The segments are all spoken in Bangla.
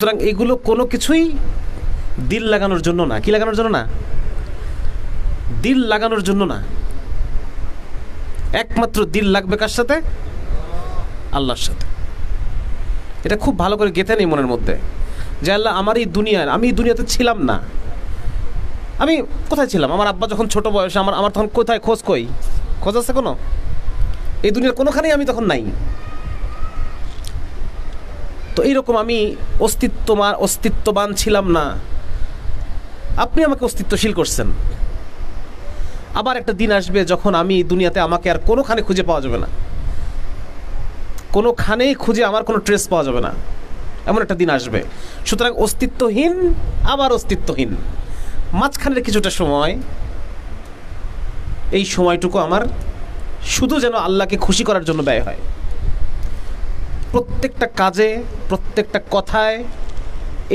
সুতরাং এগুলো কোনো কিছুই দিল লাগানোর জন্য না। কি লাগানোর জন্য না? দিল লাগানোর জন্য না। একমাত্র দিল লাগবে কার সাথে? আল্লাহর সাথে। এটা খুব ভালো করে গেঁথে নেই মনের মধ্যে, যে আল্লাহ আমার এই দুনিয়ার, আমি এই দুনিয়াতে ছিলাম না। আমি কোথায় ছিলাম? আমার আব্বা যখন ছোট বয়সে, আমার তখন কোথায় খোঁজ আছে কোনো? এই দুনিয়ার কোনোখানেই আমি তখন নাই। তো এইরকম আমি অস্তিত্ববান ছিলাম না, আপনি আমাকে অস্তিত্বশীল করছেন। আবার একটা দিন আসবে যখন আমি দুনিয়াতে আমাকে আর কোনোখানে খুঁজে পাওয়া যাবে না, কোনোখানেই খুঁজে আমার কোনো ট্রেস পাওয়া যাবে না, এমন একটা দিন আসবে। সুতরাং অস্তিত্বহীন আবার অস্তিত্বহীন, মাঝখানের কিছুটা সময়, এই সময়টুকু আমার শুধু যেন আল্লাহকে খুশি করার জন্য ব্যয় হয়। প্রত্যেকটা কাজে, প্রত্যেকটা কথায়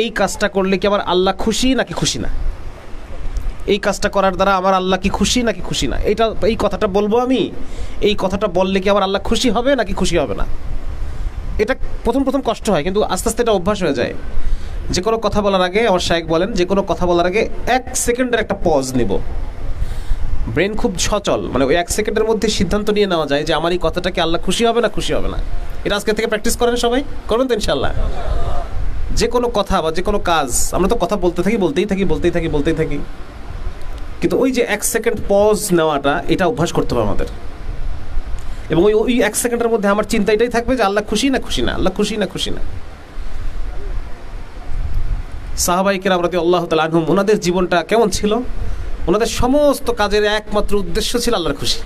এই কাজটা করলে কি আমার আল্লাহ খুশি নাকি খুশি না, এই কাজটা করার দ্বারা আমার আল্লাহ কি খুশি নাকি খুশি না, এই কথাটা বলবো আমি, এই কথাটা বললে কি আমার আল্লাহ খুশি হবে নাকি খুশি হবে না। এটা প্রথম কষ্ট হয়, কিন্তু আস্তে আস্তে এটা অভ্যাস হয়ে যায়। যে কোনো কথা বলার আগে, আমার শায়েখ বলেন, যে কোনো কথা বলার আগে 1 সেকেন্ডের একটা পজ নিব। ব্রেন খুব সচল, মানে ওই 1 সেকেন্ডের মধ্যে সিদ্ধান্ত নিয়ে নেওয়া যায় যে আমার এই কথাটাকে আল্লাহ খুশি হবে না খুশি হবে না। এটা আজকে থেকে প্র্যাকটিস করেন, সবাই করবেন তো ইনশাল্লাহ। যে কোনো কথা বা যে কোনো কাজ, আমরা তো কথা বলতেই থাকি, কিন্তু ওই যে 1 সেকেন্ড পজ নেওয়াটা, এটা অভ্যাস করতে হবে আমাদের। এবং ওই 1 সেকেন্ডের মধ্যে আমার চিন্তা এটাই থাকবে যে আল্লাহ খুশি না খুশি না, আল্লাহ খুশি না খুশি না। সাহাবায়ে কেরাম রাদিয়াল্লাহু তাআলা আনহুম, ওনাদের জীবনটা কেমন ছিল? ওনাদের সমস্ত কাজের একমাত্র উদ্দেশ্য ছিল আল্লাহর খুশি।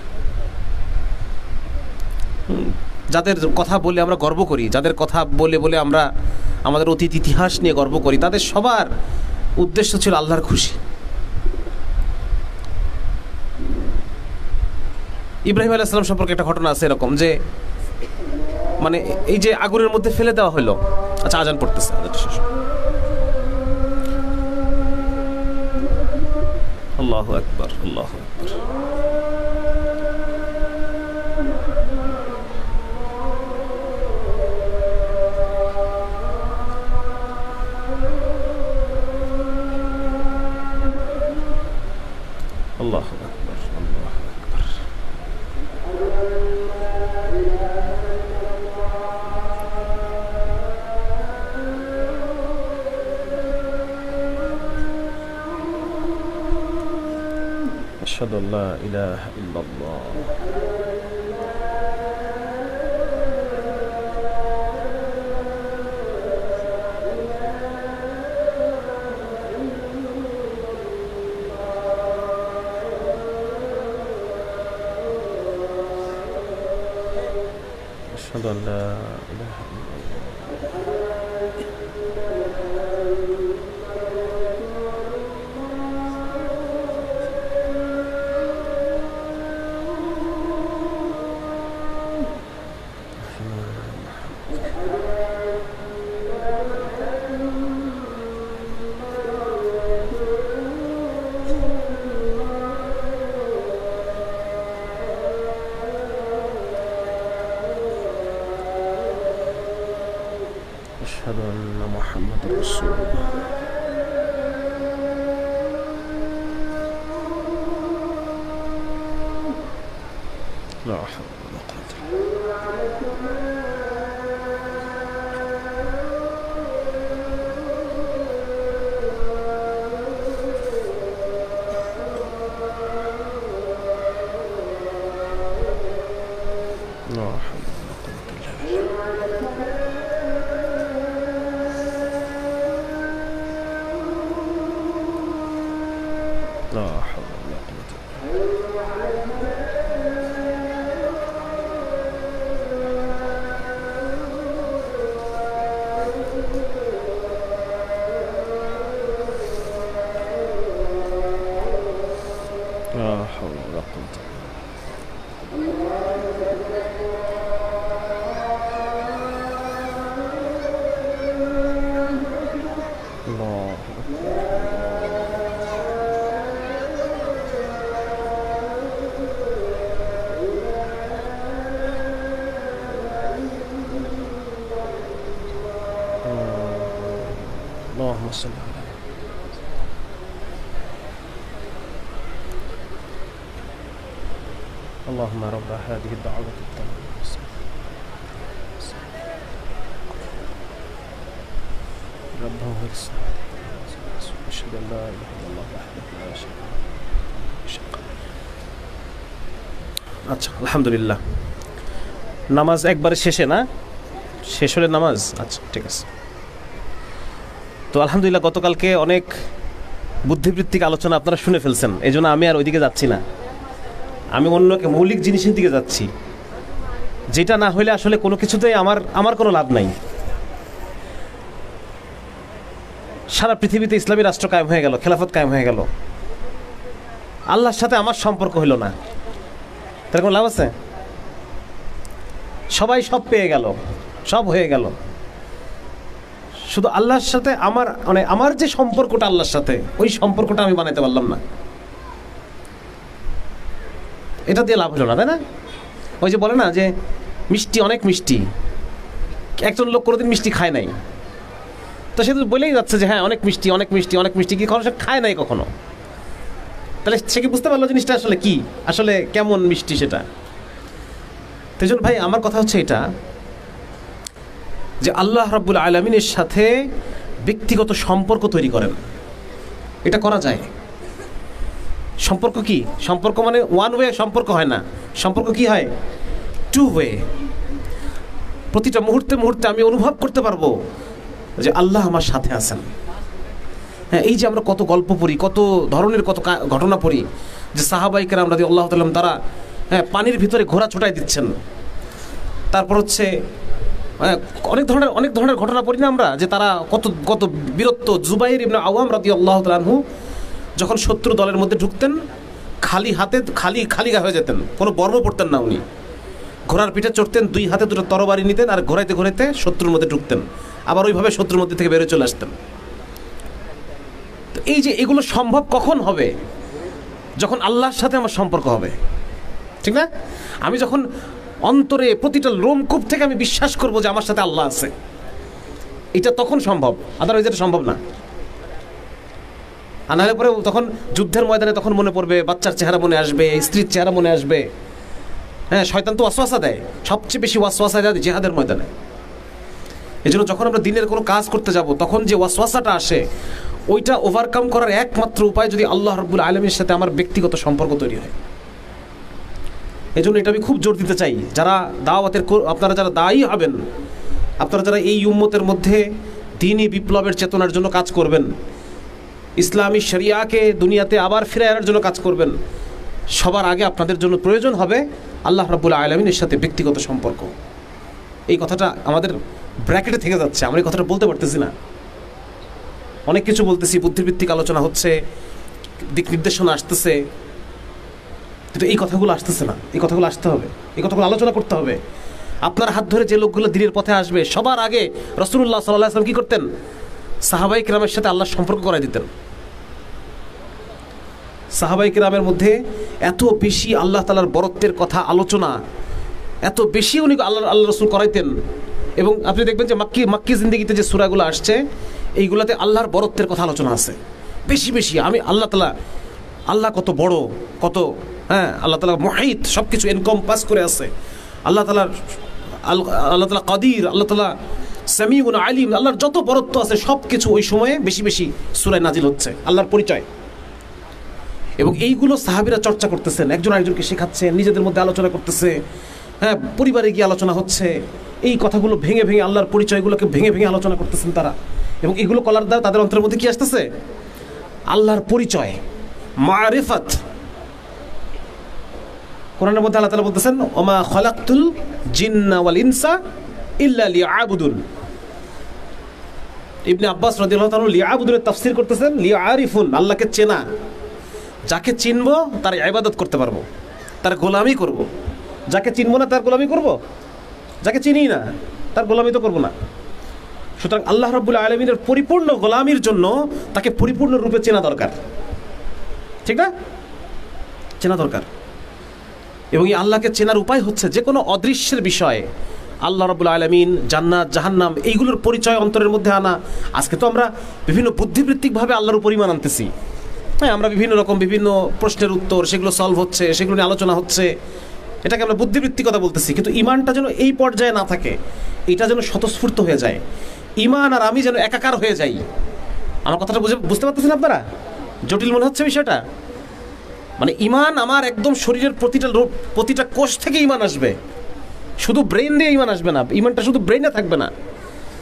যাদের কথা বলে আমরা গর্ব করি, যাদের কথা বলে আমরা আমাদের অতীত ইতিহাস নিয়ে গর্ব করি, তাদের সবার উদ্দেশ্য ছিল আল্লাহর খুশি। ইব্রাহিম আলাইহিস সালাম সম্পর্কে একটা ঘটনা আছে এরকম, যে মানে এই যে আগুনের মধ্যে ফেলে দেওয়া হলো, আচ্ছা আজান পড়তেছে, আল্লাহু আকবার, আল্লাহু আকবার। আল্লাহু আকবার, আল্লাহু আকবার। আশহাদু আল্লা ইলাহা ইল্লাল্লাহ। أشهد أن لا إله إلا أشهد أن محمد رسول الله. لا حول ولا قوة لا حول ولا قوة إلا بالله. لا حول ولا قوة إلا بالله. لا حول ولا قوة إلا بالله. الله أكبر. اللهم صل على اللهم رب هذه الدعوة التامة ربه الصمد أشهد أن لا إله إلا الله وحده لا شريك له আচ্ছা আলহামদুলিল্লাহ নামাজ একবারে শেষে না শেষ হলে নামাজ আচ্ছা ঠিক আছে তো আলহামদুলিল্লাহ গতকালকে অনেক বুদ্ধিবৃত্তিক আলোচনা আপনারা শুনে ফেলছেন এই জন্য আমি আর ওইদিকে যাচ্ছি না আমি অন্যকে মৌলিক জিনিসের দিকে যাচ্ছি যেটা না হলে আসলে কোনো কিছুতেই আমার কোনো লাভ নাই সারা পৃথিবীতে ইসলামী রাষ্ট্র কায়েম হয়ে গেল খেলাফত কায়েম হয়ে গেল আল্লাহর সাথে আমার সম্পর্ক হইল না তার কোনো লাভ আছে সবাই সব পেয়ে গেল সব হয়ে গেল শুধু আল্লাহর সাথে আমার যে সম্পর্কটা আল্লাহর সাথে ওই সম্পর্কটা আমি বানাইতে পারলাম না এটা দিয়ে লাভ হলো না তাই না ওই যে বলে না যে মিষ্টি অনেক মিষ্টি একজন লোক কোনোদিন মিষ্টি খায় নাই তো সে তো বলেই যাচ্ছে যে হ্যাঁ অনেক মিষ্টি অনেক মিষ্টি অনেক মিষ্টি কি কখনো সে খায় নাই কখনো তাহলে সে কি বুঝতে পারলো জিনিসটা আসলে কি আসলে কেমন মিষ্টি সেটা তেজন ভাই আমার কথা হচ্ছে এটা যে আল্লাহ রাব্বুল আলামিনের সাথে ব্যক্তিগত সম্পর্ক তৈরি করেন এটা করা যায় সম্পর্ক কি সম্পর্ক মানে ওয়ান ওয়ে সম্পর্ক হয় না সম্পর্ক কি হয় টু ওয়ে প্রতিটা মুহূর্তে মুহূর্তে আমি অনুভব করতে পারবো যে আল্লাহ আমার সাথে আছেন হ্যাঁ এই যে আমরা কত গল্প পড়ি কত ধরনের কত ঘটনা পড়ি যে সাহাবায়ে কেরাম রাদিয়াল্লাহু তাআলা তারা হ্যাঁ পানির ভিতরে ঘোড়া ছোটাই দিচ্ছেন তারপর হচ্ছে অনেক ধরনের ঘটনা পড়ি না আমরা যে তারা কত বীরত্ব জুবাইর ইবনে আওয়াম রাদিয়াল্লাহু তাআলা আনহু যখন শত্রু দলের মধ্যে ঢুকতেন খালি হাতে খালি গা হয়ে যেতেন কোনো বর্ম পড়তেন না উনি ঘোড়ার পিঠে চড়তেন দুই হাতে দুটো তরবারি নিতেন আর ঘোরাইতে শত্রুর মধ্যে ঢুকতেন আবার ওইভাবে শত্রুর মধ্যে থেকে বেরিয়ে চলে আসতেন তো এই যে এগুলো সম্ভব কখন হবে যখন আল্লাহর সাথে আমার সম্পর্ক হবে ঠিক না আমি যখন অন্তরে প্রতিটা লোমকূপ থেকে আমি বিশ্বাস করব যে আমার সাথে আল্লাহ আছে এটা তখন সম্ভব আদারওয়াইজ এটা সম্ভব না আর নাহলে পরে তখন যুদ্ধের ময়দানে তখন মনে পড়বে বাচ্চার চেহারা মনে আসবে স্ত্রীর চেহারা মনে আসবে হ্যাঁ শয়তান তো ওয়াসওয়াসা দেয় সবচেয়ে বেশি ওয়াসওয়াসা দেয় জিহাদের ময়দানে এই জন্য যখন আমরা দিনের কোনো কাজ করতে যাব তখন যে ওয়াসওয়াসাটা আসে ওইটা ওভারকাম করার একমাত্র উপায় যদি আল্লাহ রাব্বুল আলামিনের সাথে আমার ব্যক্তিগত সম্পর্ক তৈরি হয় এই জন্য এটা আমি খুব জোর দিতে চাই যারা দাওয়াতের আপনারা যারা দায়ী হবেন আপনারা যারা এই উম্মতের মধ্যে দ্বীনি বিপ্লবের চেতনার জন্য কাজ করবেন ইসলামী শরিয়াকে দুনিয়াতে আবার ফিরে আনার জন্য কাজ করবেন সবার আগে আপনাদের জন্য প্রয়োজন হবে আল্লাহ রাব্বুল আলামিনের সাথে ব্যক্তিগত সম্পর্ক এই কথাটা আমাদের ব্র্যাকেটে থেকে যাচ্ছে আমরা এই কথাটা বলতে পারতেছি না অনেক কিছু বলতেছি বুদ্ধিবৃত্তিক আলোচনা হচ্ছে দিক নির্দেশনা আসতেছে কিন্তু এই কথাগুলো আসতেছে না এই কথাগুলো আসতে হবে এই কথাগুলো আলোচনা করতে হবে আপনার হাত ধরে যে লোকগুলো দ্বীনের পথে আসবে সবার আগে রাসূলুল্লাহ সাল্লাল্লাহু আলাইহি ওয়াসাল্লাম কি করতেন সাহাবায়ে কেরামের সাথে আল্লাহর সম্পর্ক করাই দিতেন সাহাবায়ে কেরামের মধ্যে এত বেশি আল্লাহ তাআলার বরত্বের কথা আলোচনা এত বেশি উনি আল্লাহ রাসূল করাইতেন এবং আপনি দেখবেন যে মাক্কি জিন্দেগিতে যে সূরাগুলো আসছে এইগুলাতে আল্লাহর বরত্বের কথা আলোচনা আছে বেশি আমি আল্লাহ কত বড় কত হ্যাঁ আল্লাহ তাআলা মুহিত সব কিছু এনকম্পাস করে আছে আল্লাহ তাআলা কাদির আল্লাহ তাআলা সামিউন আলিম আল্লাহর যত বরত্ব আছে সব কিছু ওই সময়ে বেশি সূরায় নাজিল হচ্ছে আল্লাহর পরিচয় এবং এইগুলো সাহাবীরা চর্চা করতেছেন একজন আরেকজনকে শেখাচ্ছেন নিজেদের মধ্যে আলোচনা করতেছে হ্যাঁ পরিবারে গিয়ে আলোচনা হচ্ছে এই কথাগুলো ভেঙে আল্লাহর পরিচয়গুলোকে ভেঙে আলোচনা করতেছেন তারা এবং এগুলো করার দ্বারা তাদের অন্তরের মধ্যে কি আসতেছে আল্লাহর পরিচয় মারিফাত কোরআনের মধ্যে আল্লাহ তাআলা বলতেছেন ওমা খালাকতুল জিন্না ওয়াল ইনসা ইল্লা লিয়াবুদুন ইবনে আব্বাস রাদিয়াল্লাহু তাআলা লিয়াবুদুনের তাফসীর করতেছেন লিয়ারিফুন আল্লাহকে চেনা যাকে চিনবো তার ইবাদত করতে পারবো তার গোলামি করব যাকে চিনবো না তার গোলামি করব যাকে চিনি না তার গোলামি তো করবো না সুতরাং আল্লাহ রাব্বুল আলামিনের পরিপূর্ণ গোলামির জন্য তাকে পরিপূর্ণ রূপে চেনা দরকার ঠিক না চেনা দরকার এবং এই আল্লাহকে চেনার উপায় হচ্ছে যে কোনো অদৃশ্যের বিষয়ে আল্লাহ রাব্বুল আলামিন, জান্নাত, জাহান্নাম, এইগুলোর পরিচয় অন্তরের মধ্যে আনা। আজকে তো আমরা বিভিন্ন বুদ্ধিবৃত্তিকভাবে আল্লাহর উপর ঈমান আনতেছি। হ্যাঁ, আমরা বিভিন্ন রকম বিভিন্ন প্রশ্নের উত্তর, সেগুলো সলভ হচ্ছে, সেগুলো নিয়ে আলোচনা হচ্ছে, এটাকে আমরা বুদ্ধিবৃত্তিকতা বলতেছি। কিন্তু ঈমানটা যেন এই পর্যায়ে না থাকে, এটা যেন স্বতঃস্ফূর্ত হয়ে যায়। ঈমান আর আমি যেন একাকার হয়ে যাই। আমার কথাটা বুঝতে পারতেছেন আপনারা? জটিল মনে হচ্ছে বিষয়টা? মানে ঈমান আমার একদম শরীরের প্রতিটা কোষ থেকে ঈমান আসবে, শুধু ব্রেন দিয়ে ঈমান আসবে না। ঈমানটা শুধু ব্রেনে থাকবে না,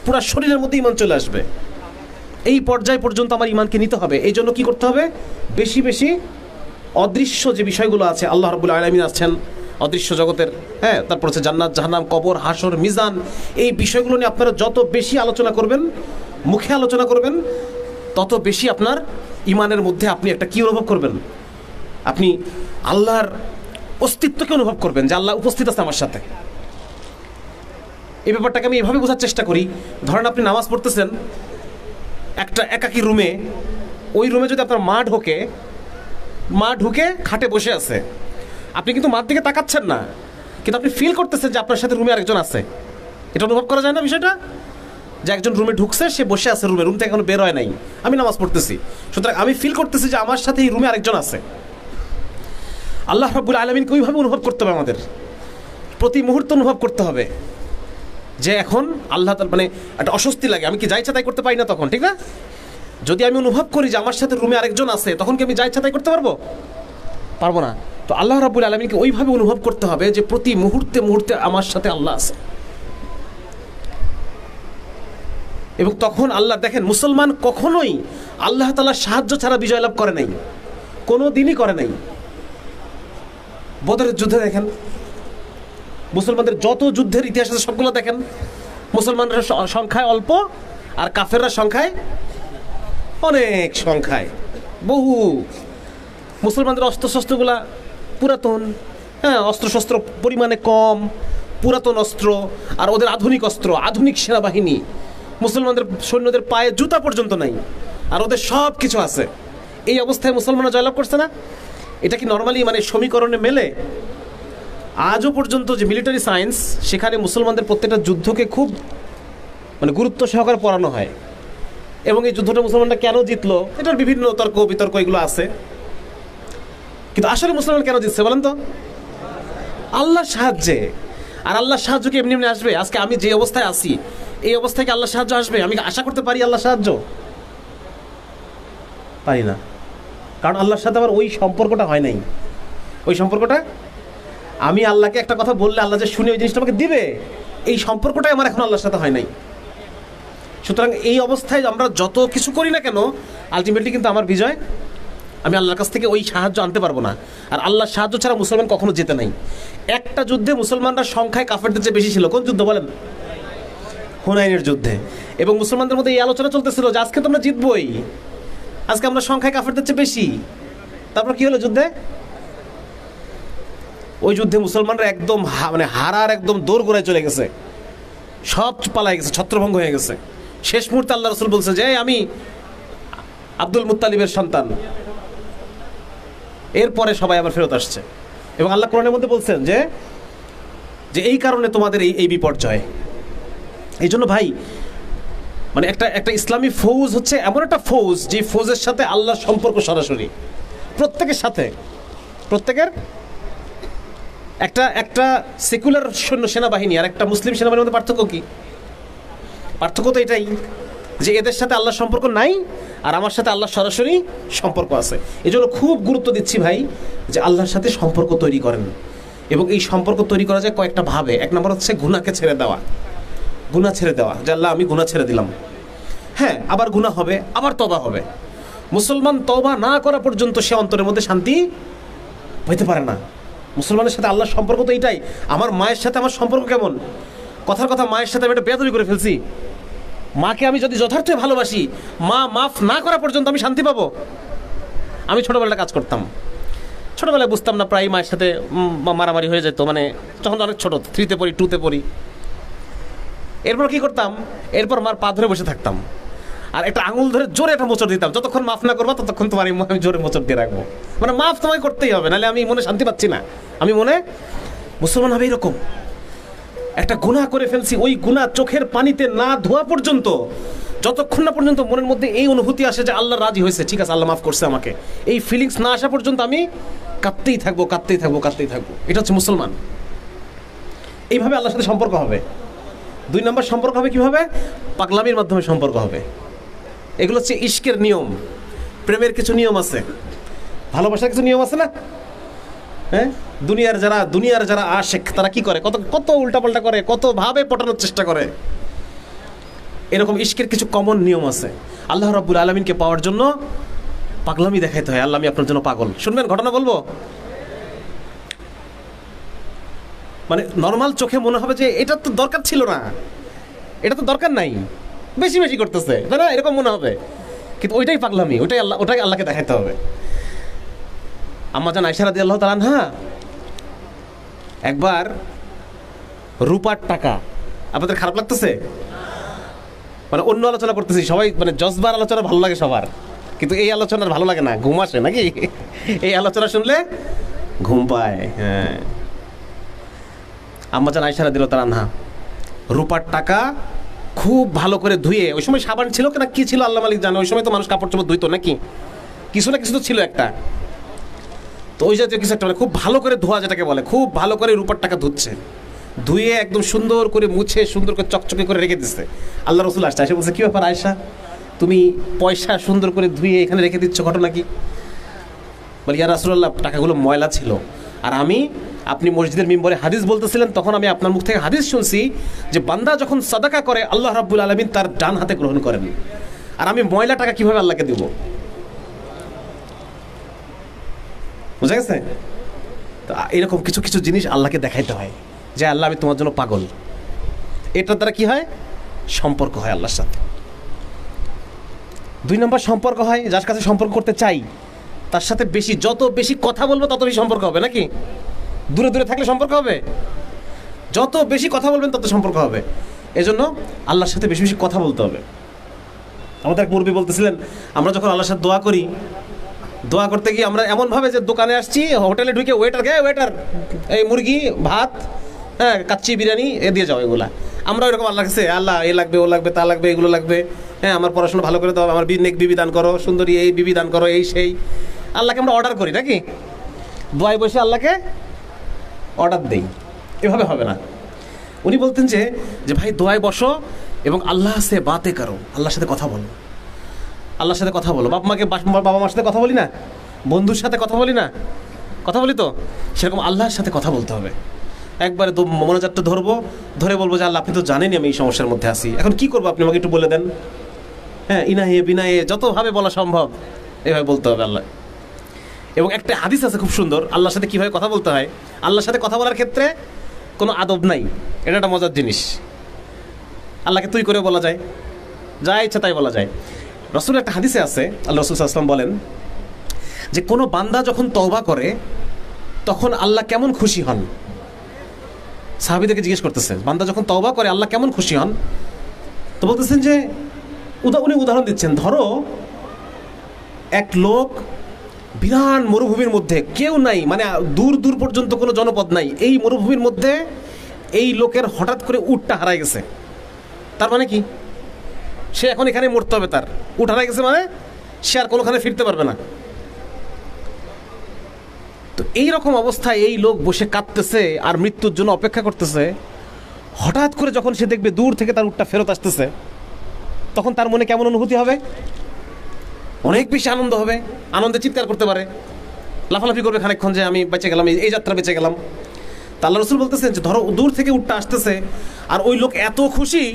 পুরো শরীরের মধ্যে ঈমান চলে আসবে। এই পর্যায় পর্যন্ত আমার ঈমানকে নিতে হবে। এই জন্য কী করতে হবে? বেশি বেশি অদৃশ্য যে বিষয়গুলো আছে, আল্লাহ রাব্বুল আলামিন আছেন অদৃশ্য জগতের, হ্যাঁ, তারপর হচ্ছে জান্নাত, জাহান্নাম, কবর, হাসর, মিজান, এই বিষয়গুলো নিয়ে আপনারা যত বেশি আলোচনা করবেন, মুখে আলোচনা করবেন, তত বেশি আপনার ঈমানের মধ্যে আপনি একটা কী অনুভব করবেন? আপনি আল্লাহর অস্তিত্বকে অনুভব করবেন, যে আল্লাহ উপস্থিত আছে আমার সাথে। এই ব্যাপারটাকে আমি এভাবে বোঝার চেষ্টা করি। ধরেন আপনি নামাজ পড়তেছেন একটা একাকী রুমে, ওই রুমে যদি আপনার মা ঢুকে খাটে বসে আছে, আপনি কিন্তু মার দিকে তাকাচ্ছেন না, কিন্তু আপনি ফিল করতেছেন যে আপনার সাথে রুমে আরেকজন আছে। এটা অনুভব করা যায় না বিষয়টা? যে একজন রুমে ঢুকছে, সে বসে আছে রুম থেকে এখনো বের হয় নাই, আমি নামাজ পড়তেছি, সুতরাং আমি ফিল করতেছি যে আমার সাথে এই রুমে আরেকজন আছে। আল্লাহ রাব্বুল আলামিনকে ওইভাবে অনুভব করতে হবে, আমাদের প্রতি মুহূর্তে অনুভব করতে হবে যে এখন আল্লাহ তাআলা, মানে একটা অস্বস্তি লাগে, আমি কি যা ইচ্ছা তাই করতে পারি না তখন, ঠিক না? যদি আমি অনুভব করি যে আমার সাথে রুমে আরেকজন আছে, তখন কি আমি যা ইচ্ছা তাই করতে পারবো না। তো আল্লাহ রাব্বুল আলামিনকে ওইভাবে অনুভব করতে হবে যে প্রতি মুহূর্তে মুহূর্তে আমার সাথে আল্লাহ আছে। এবং তখন আল্লাহ, দেখেন, মুসলমান কখনোই আল্লাহ তাআলার সাহায্য ছাড়া বিজয় লাভ করে নাই, কোনো দিনই করে নাই। বদরের যুদ্ধে দেখেন, মুসলমানদের যত যুদ্ধের ইতিহাস আছে সবগুলো দেখেন, মুসলমানরা সংখ্যায় অল্প আর কাফেররা সংখ্যায় অনেক, সংখ্যায় বহু। মুসলমানদের অস্ত্রশস্ত্রগুলা পুরাতন, হ্যাঁ, অস্ত্রশস্ত্র পরিমাণে কম, পুরাতন অস্ত্র, আর ওদের আধুনিক অস্ত্র, আধুনিক সেনাবাহিনী। মুসলমানদের সৈন্যদের পায়ে জুতা পর্যন্ত নাই, আর ওদের সব কিছু আছে। এই অবস্থায় মুসলমানরা জয়লাভ করছে না? এটা কি নর্মালি মানে সমীকরণে মেলে? আজও পর্যন্ত যে মিলিটারি সায়েন্স, সেখানে মুসলমানদের প্রত্যেকটা যুদ্ধকে খুব মানে গুরুত্ব সহকারে পড়ানো হয়। এবং এই যুদ্ধটা মুসলমানরা কেন জিতলো, এটার বিভিন্ন তর্ক বিতর্ক এগুলো আছে। কিন্তু আসলে মুসলমান কেন জিতছে বলেন তো? আল্লাহর সাহায্যে। আর আল্লাহর সাহায্য কি এমনি এমনি আসবে? আজকে আমি যে অবস্থায় আছি, এই অবস্থায় কি আল্লাহর সাহায্য আসবে? আমি আশা করতে পারি আল্লাহর সাহায্য? পারি না, কারণ আল্লাহর সাথে আমার ওই সম্পর্কটা হয় নাই। ওই সম্পর্কটা, আমি আল্লাহকে একটা কথা বললে আল্লাহ যে শুনে ওই জিনিসটা আমাকে দিবে, এই সম্পর্কটাই আমার এখন আল্লাহর সাথে হয় নাই। সুতরাং এই অবস্থায় আমরা যত কিছু করি না কেন, আলটিমেটলি কিন্তু আমার বিজয় আমি আল্লাহর কাছ থেকে ওই সাহায্য আনতে পারবো না। আর আল্লাহর সাহায্য ছাড়া মুসলমান কখনো জেতে নাই। একটা যুদ্ধে মুসলমানরা সংখ্যায় কাফেরদের চেয়ে বেশি ছিল। কোন যুদ্ধ বলেন? হুনাইনের যুদ্ধে। এবং মুসলমানদের মধ্যে এই আলোচনা চলতেছিল যে আজকে তো আমরা জিতবই, আজকে আমরা সংখ্যায় কাফেরদের চেয়ে বেশি। তারপর কি হলো যুদ্ধে? ওই যুদ্ধে মুসলমানরা একদম মানে হারার একদম দৌড় গোড়ায় চলে গেছে, সব পালাই গেছে, ছত্রভঙ্গ হয়ে গেছে। শেষ মুহূর্তে আল্লাহ রাসূল বলছে যে আমি আব্দুল মুত্তালিবের সন্তান। এরপরে সবাই আবার ফেরত আসছে। এবং আল্লাহ কোরআনের মধ্যে বলছেন যে এই কারণে তোমাদের এই বিপর্যয়। এই জন্য ভাই, মানে একটা ইসলামী ফৌজ হচ্ছে এমন একটা ফৌজ, যে ফৌজের সাথে আল্লাহর সম্পর্ক সরাসরি প্রত্যেকের সাথে। প্রত্যেকের একটা সেকুলার সেনাবাহিনী আর একটা মুসলিম সেনাবাহিনীর মধ্যে পার্থক্য কি? পার্থক্য তো এটাই যে এদের সাথে আল্লাহর সম্পর্ক নাই, আর আমার সাথে আল্লাহর সরাসরি সম্পর্ক আছে। এই জন্য খুব গুরুত্ব দিচ্ছি ভাই যে আল্লাহর সাথে সম্পর্ক তৈরি করেন। এবং এই সম্পর্ক তৈরি করা যায় কয়েকটা ভাবে। এক নম্বর হচ্ছে গুনাহকে ছেড়ে দেওয়া। গুনাহ ছেড়ে দেওয়া, যে আল্লাহ আমি গুনাহ ছেড়ে দিলাম। হ্যাঁ, আবার গুনাহ হবে, আবার তওবা হবে। মুসলমান তওবা না করা পর্যন্ত সে অন্তরের মধ্যে শান্তি হইতে পারে না। মুসলমানের সাথে আল্লাহর সম্পর্ক তো এইটাই। আমার মায়ের সাথে আমার সম্পর্ক কেমন? কথার কথা, মায়ের সাথে আমি একটা বেয়াদবি করে ফেলছি, মাকে আমি যদি যথার্থই ভালোবাসি, মা মাফ না করা পর্যন্ত আমি শান্তি পাবো? আমি ছোটোবেলায় কাজ করতাম, ছোটোবেলায় বুঝতাম না, প্রায় মায়ের সাথে মারামারি হয়ে যেত। মানে তখন অনেক ছোটো, 3তে পড়ি, 2তে পড়ি। এরপর কি করতাম? এরপর মার পা ধরে বসে থাকতাম, আর একটা আঙুল ধরে জোরে একটা মোচড় দিতাম। যতক্ষণ মাফ না করবো ততক্ষণ তোমার আমি জোরে মোচড় দিয়ে রাখবো। মানে মাফ তোমায় করতেই হবে, নাহলে আমি মনে শান্তি পাচ্ছি না। আমি মনে মুসলমান হবে এরকম। একটা গুনাহ করে ফেলছি, ওই গুনাহ চোখের পানিতে না ধোয়া পর্যন্ত, যতক্ষণ না পর্যন্ত মনের মধ্যে এই অনুভূতি আসে যে আল্লাহ রাজি হয়েছে, ঠিক আছে আল্লাহ মাফ করছে আমাকে, এই ফিলিংস না আসা পর্যন্ত আমি কাঁদতেই থাকবো, কাঁদতেই থাকবো, কাঁদতেই থাকবো। এটা হচ্ছে মুসলমান। এইভাবে আল্লাহর সাথে সম্পর্ক হবে। 2 নম্বর সম্পর্ক হবে কিভাবে? পাগলামির মাধ্যমে সম্পর্ক হবে। এগুলো হচ্ছে ইশকের নিয়ম। প্রেমের কিছু নিয়ম আছে, ভালোবাসার কিছু নিয়ম আছে না? হ্যাঁ, দুনিয়ার যারা আশেক তারা কি করে, কত উল্টাপাল্টা করে, কত ভাবে পটানোর চেষ্টা করে। এরকম ইশকের কিছু কমন নিয়ম আছে। আল্লাহ রাব্বুল আলামিনকে পাওয়ার জন্য পাগলামি দেখাইতে হয়। আল্লাহ আমি আপনার জন্য পাগল। শুনবেন, ঘটনা বলবো। মানে নর্মাল চোখে মনে হবে যে এটা তো দরকার ছিল না, এটা তো দরকার নাই, বেশি বেশি করতেছে, তাই না? এরকম মনে হবে, কিন্তু ওইটাই পাগলামি, ওটাই আল্লাহকে দেখাইতে হবে। আম্মা জান আয়েশা রাদিয়াল্লাহু তাআলা আনহা একবার রূপার টাকা, আপনাদের খারাপ লাগতেছে? মানে অন্য আলোচনা করতেছি, সবাই মানে জজবার আলোচনা ভালো লাগে সবার, কিন্তু এই আলোচনার ভালো লাগে না, ঘুম আসে নাকি? এই আলোচনা শুনলে ঘুম পায়। হ্যাঁ, আম্মা জান আয়েশা রাদিয়াল্লাহু তাআলা আনহা রূপার টাকা খুব ভালো করে ধুয়ে, ওই সময় সাবান ছিল কিনা কি ছিল আল্লাহ মালিক জানে, ওই সময় তো মানুষ কাপড় চোপড় ধুইতো নাকি, কিছু না কিছু তো ছিল একটা, তো ওই জাতীয় কিছু একটা, মানে খুব ভালো করে ধোয়া যেটাকে বলে, খুব ভালো করে রূপার টাকা ধুচ্ছে, ধুয়ে একদম সুন্দর করে মুছে সুন্দর করে চকচকে করে রেখে দিচ্ছে। আল্লাহ রাসূল আসছে, এসে বলছে কি ব্যাপার আয়েশা, তুমি পয়সা সুন্দর করে ধুয়ে এখানে রেখে দিচ্ছ, ঘটনা কি? বলে ইয়া রাসূলুল্লাহ, টাকাগুলো ময়লা ছিল, আর আপনি মসজিদের মিম্বরে হাদিস বলতেছিলেন, তখন আমি আপনার মুখ থেকে হাদিস শুনছি যে বান্দা যখন সাদাকা করে আল্লাহ রাব্বুল আলামিন তার ডান হাতে গ্রহণ করেন, আর আমি ময়লা টাকা কিভাবে আল্লাহকে দেব? বুঝা গেছে? তো এরকম কিছু কিছু জিনিস আল্লাহকে দেখাইতে হয় যে আল্লাহ আমি তোমার জন্য পাগল। এটার দ্বারা কি হয়? সম্পর্ক হয় আল্লাহর সাথে। 2 নম্বর সম্পর্ক হয় যার কাছে সম্পর্ক করতে চাই তার সাথে যত বেশি কথা বলবো তত বেশি সম্পর্ক হবে নাকি? দূরে দূরে থাকলে সম্পর্ক হবে? যত বেশি কথা বলবেন তত সম্পর্ক হবে। এজন্য আল্লাহর সাথে বেশি বেশি কথা বলতে হবে। আমাদের এক মুরব্বি বলতেছিলেন, আমরা যখন আল্লাহর সাথে দোয়া করি, দোয়া করতে গিয়ে আমরা এমনভাবে যে দোকানে আসছি, হোটেলে ঢুকে ওয়েটার এই মুরগি ভাত, হ্যাঁ কাচ্চি বিরিয়ানি দিয়ে যাও, এগুলা আমরা ওইরকম আল্লাহর কাছে, আল্লাহ এ লাগবে ও লাগবে তা লাগবে এগুলো লাগবে, হ্যাঁ আমার পড়াশোনা ভালো করে দাও, আমার নেক বিবি দান করো, সুন্দরী এই বিবি দান করো, এই সেই আল্লাহকে আমরা অর্ডার করি নাকি? দোয়ায় বসে আল্লাহকে অর্ডার দেই, এভাবে হবে না। উনি বলতেন যে ভাই দোয়ায় বসো এবং আল্লাহ সে বাতে করো, আল্লাহর সাথে কথা বলো, আল্লাহর সাথে কথা বলো। বাবা মার সাথে কথা বলি না, বন্ধুর সাথে কথা বলি না, কথা বলি তো, সেরকম আল্লাহর সাথে কথা বলতে হবে। একবারে মনোজাতটা ধরে বলবো যে আল্লাহ আপনি তো জানেনই আমি এই সমস্যার মধ্যে আছি, এখন কি করবো আপনি আমাকে একটু বলে দেন। হ্যাঁ, ইনাহে বিনাহে যতভাবে বলা সম্ভব এভাবে বলতে হবে আল্লাহ। এবং একটা হাদিস আছে খুব সুন্দর, আল্লাহর সাথে কীভাবে কথা বলতে হয়। আল্লাহর সাথে কথা বলার ক্ষেত্রে কোনো আদব নাই, এটা একটা মজার জিনিস। আল্লাহকে তুই করে বলা যায়, যা ইচ্ছা তাই বলা যায়। রাসূলের একটা হাদিসে আছে, আল্লাহ রাসূল সাল্লাল্লাহু আলাইহি ওয়াসাল্লাম বলেন যে কোনো বান্দা যখন তওবা করে তখন আল্লাহ কেমন খুশি হন। সাহাবীদেরকে জিজ্ঞেস করতেছেন, বান্দা যখন তওবা করে আল্লাহ কেমন খুশি হন? তো বলতেছেন যে উনি উদাহরণ দিচ্ছেন, ধরো এক লোক বিরাট মরুভূমির মধ্যে, কেউ নাই, মানে দূর দূর পর্যন্ত কোনো জনপদ নাই, এই মরুভূমির মধ্যে এই লোকের হঠাৎ করে উটটা হারায় গেছে। তার মানে কি? সে এখন এখানে মরতে হবে, তার উট হারায় গেছে মানে সে আর কোনোখানে ফিরতে পারবে না। তো এইরকম অবস্থায় এই লোক বসে কাঁদতেছে আর মৃত্যুর জন্য অপেক্ষা করতেছে। হঠাৎ করে যখন সে দেখবে দূর থেকে তার উটটা ফেরত আসতেছে, তখন তার মনে কেমন অনুভূতি হবে? অনেক বেশি আনন্দ হবে, আনন্দে চিৎকার করতে পারে, লাফালাফি করবে খানিকক্ষণ যে আমি বেঁচে গেলাম, এই যাত্রা বেঁচে গেলাম। তা আল্লাহ রাসূল বলতেছেন যে ধরো দূর থেকে উটটা আসতেছে আর ওই লোক এত খুশি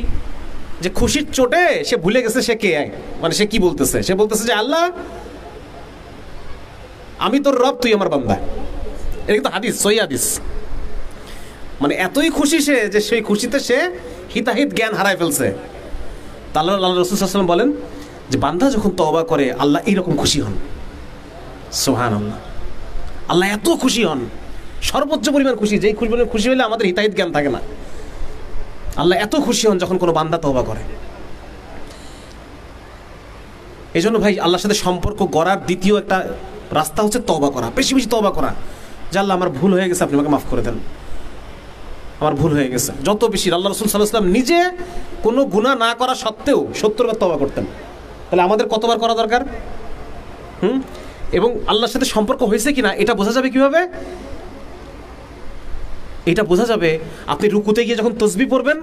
যে খুশির চোটে সে ভুলে গেছে সে কে, মানে সে কি বলতেছে। সে বলতেছে যে আল্লাহ আমি তোর রব, তুই আমার বান্দা। এটা কিন্তু হাদিস, সহিহ হাদিস। মানে এতই খুশি সে যে সেই খুশিতে সে হিতাহিত জ্ঞান হারায় ফেলছে। তা আল্লাহ রাসূল সাল্লাল্লাহু আলাইহি ওয়াসাল্লাম বলেন যে বান্দা যখন তওবা করে আল্লাহ এইরকম খুশি হন। সুবহানাল্লাহ, আল্লাহ এত খুশি হন, সর্বোচ্চ পরিমাণ খুশি, যেই খুশি হলে আমাদের হিতাহিত জ্ঞান থাকে না। আল্লাহ এত খুশি হন যখন কোনো বান্দা তওবা করে। এই জন্য ভাই আল্লাহর সাথে সম্পর্ক গড়ার দ্বিতীয় একটা রাস্তা হচ্ছে তওবা করা, বেশি বেশি তওবা করা, যে আল্লাহ আমার ভুল হয়ে গেছে, আপনি আমাকে মাফ করে দেন। আমার ভুল হয়ে গেছে। যত বেশি আল্লাহ রাসূল সাল্লাল্লাহু আলাইহি ওয়াসাল্লাম নিজে কোনো গুনাহ না করা সত্ত্বেও 70 বার তওবা করতেন। তাহলে আমাদের কতবার করা দরকার? এবং আল্লাহর সাথে সম্পর্ক হয়েছে কিনা এটা বোঝা যাবে কিভাবে? এটা বোঝা যাবে আপনি রুকুতে গিয়ে যখন তাসবিহ পড়বেন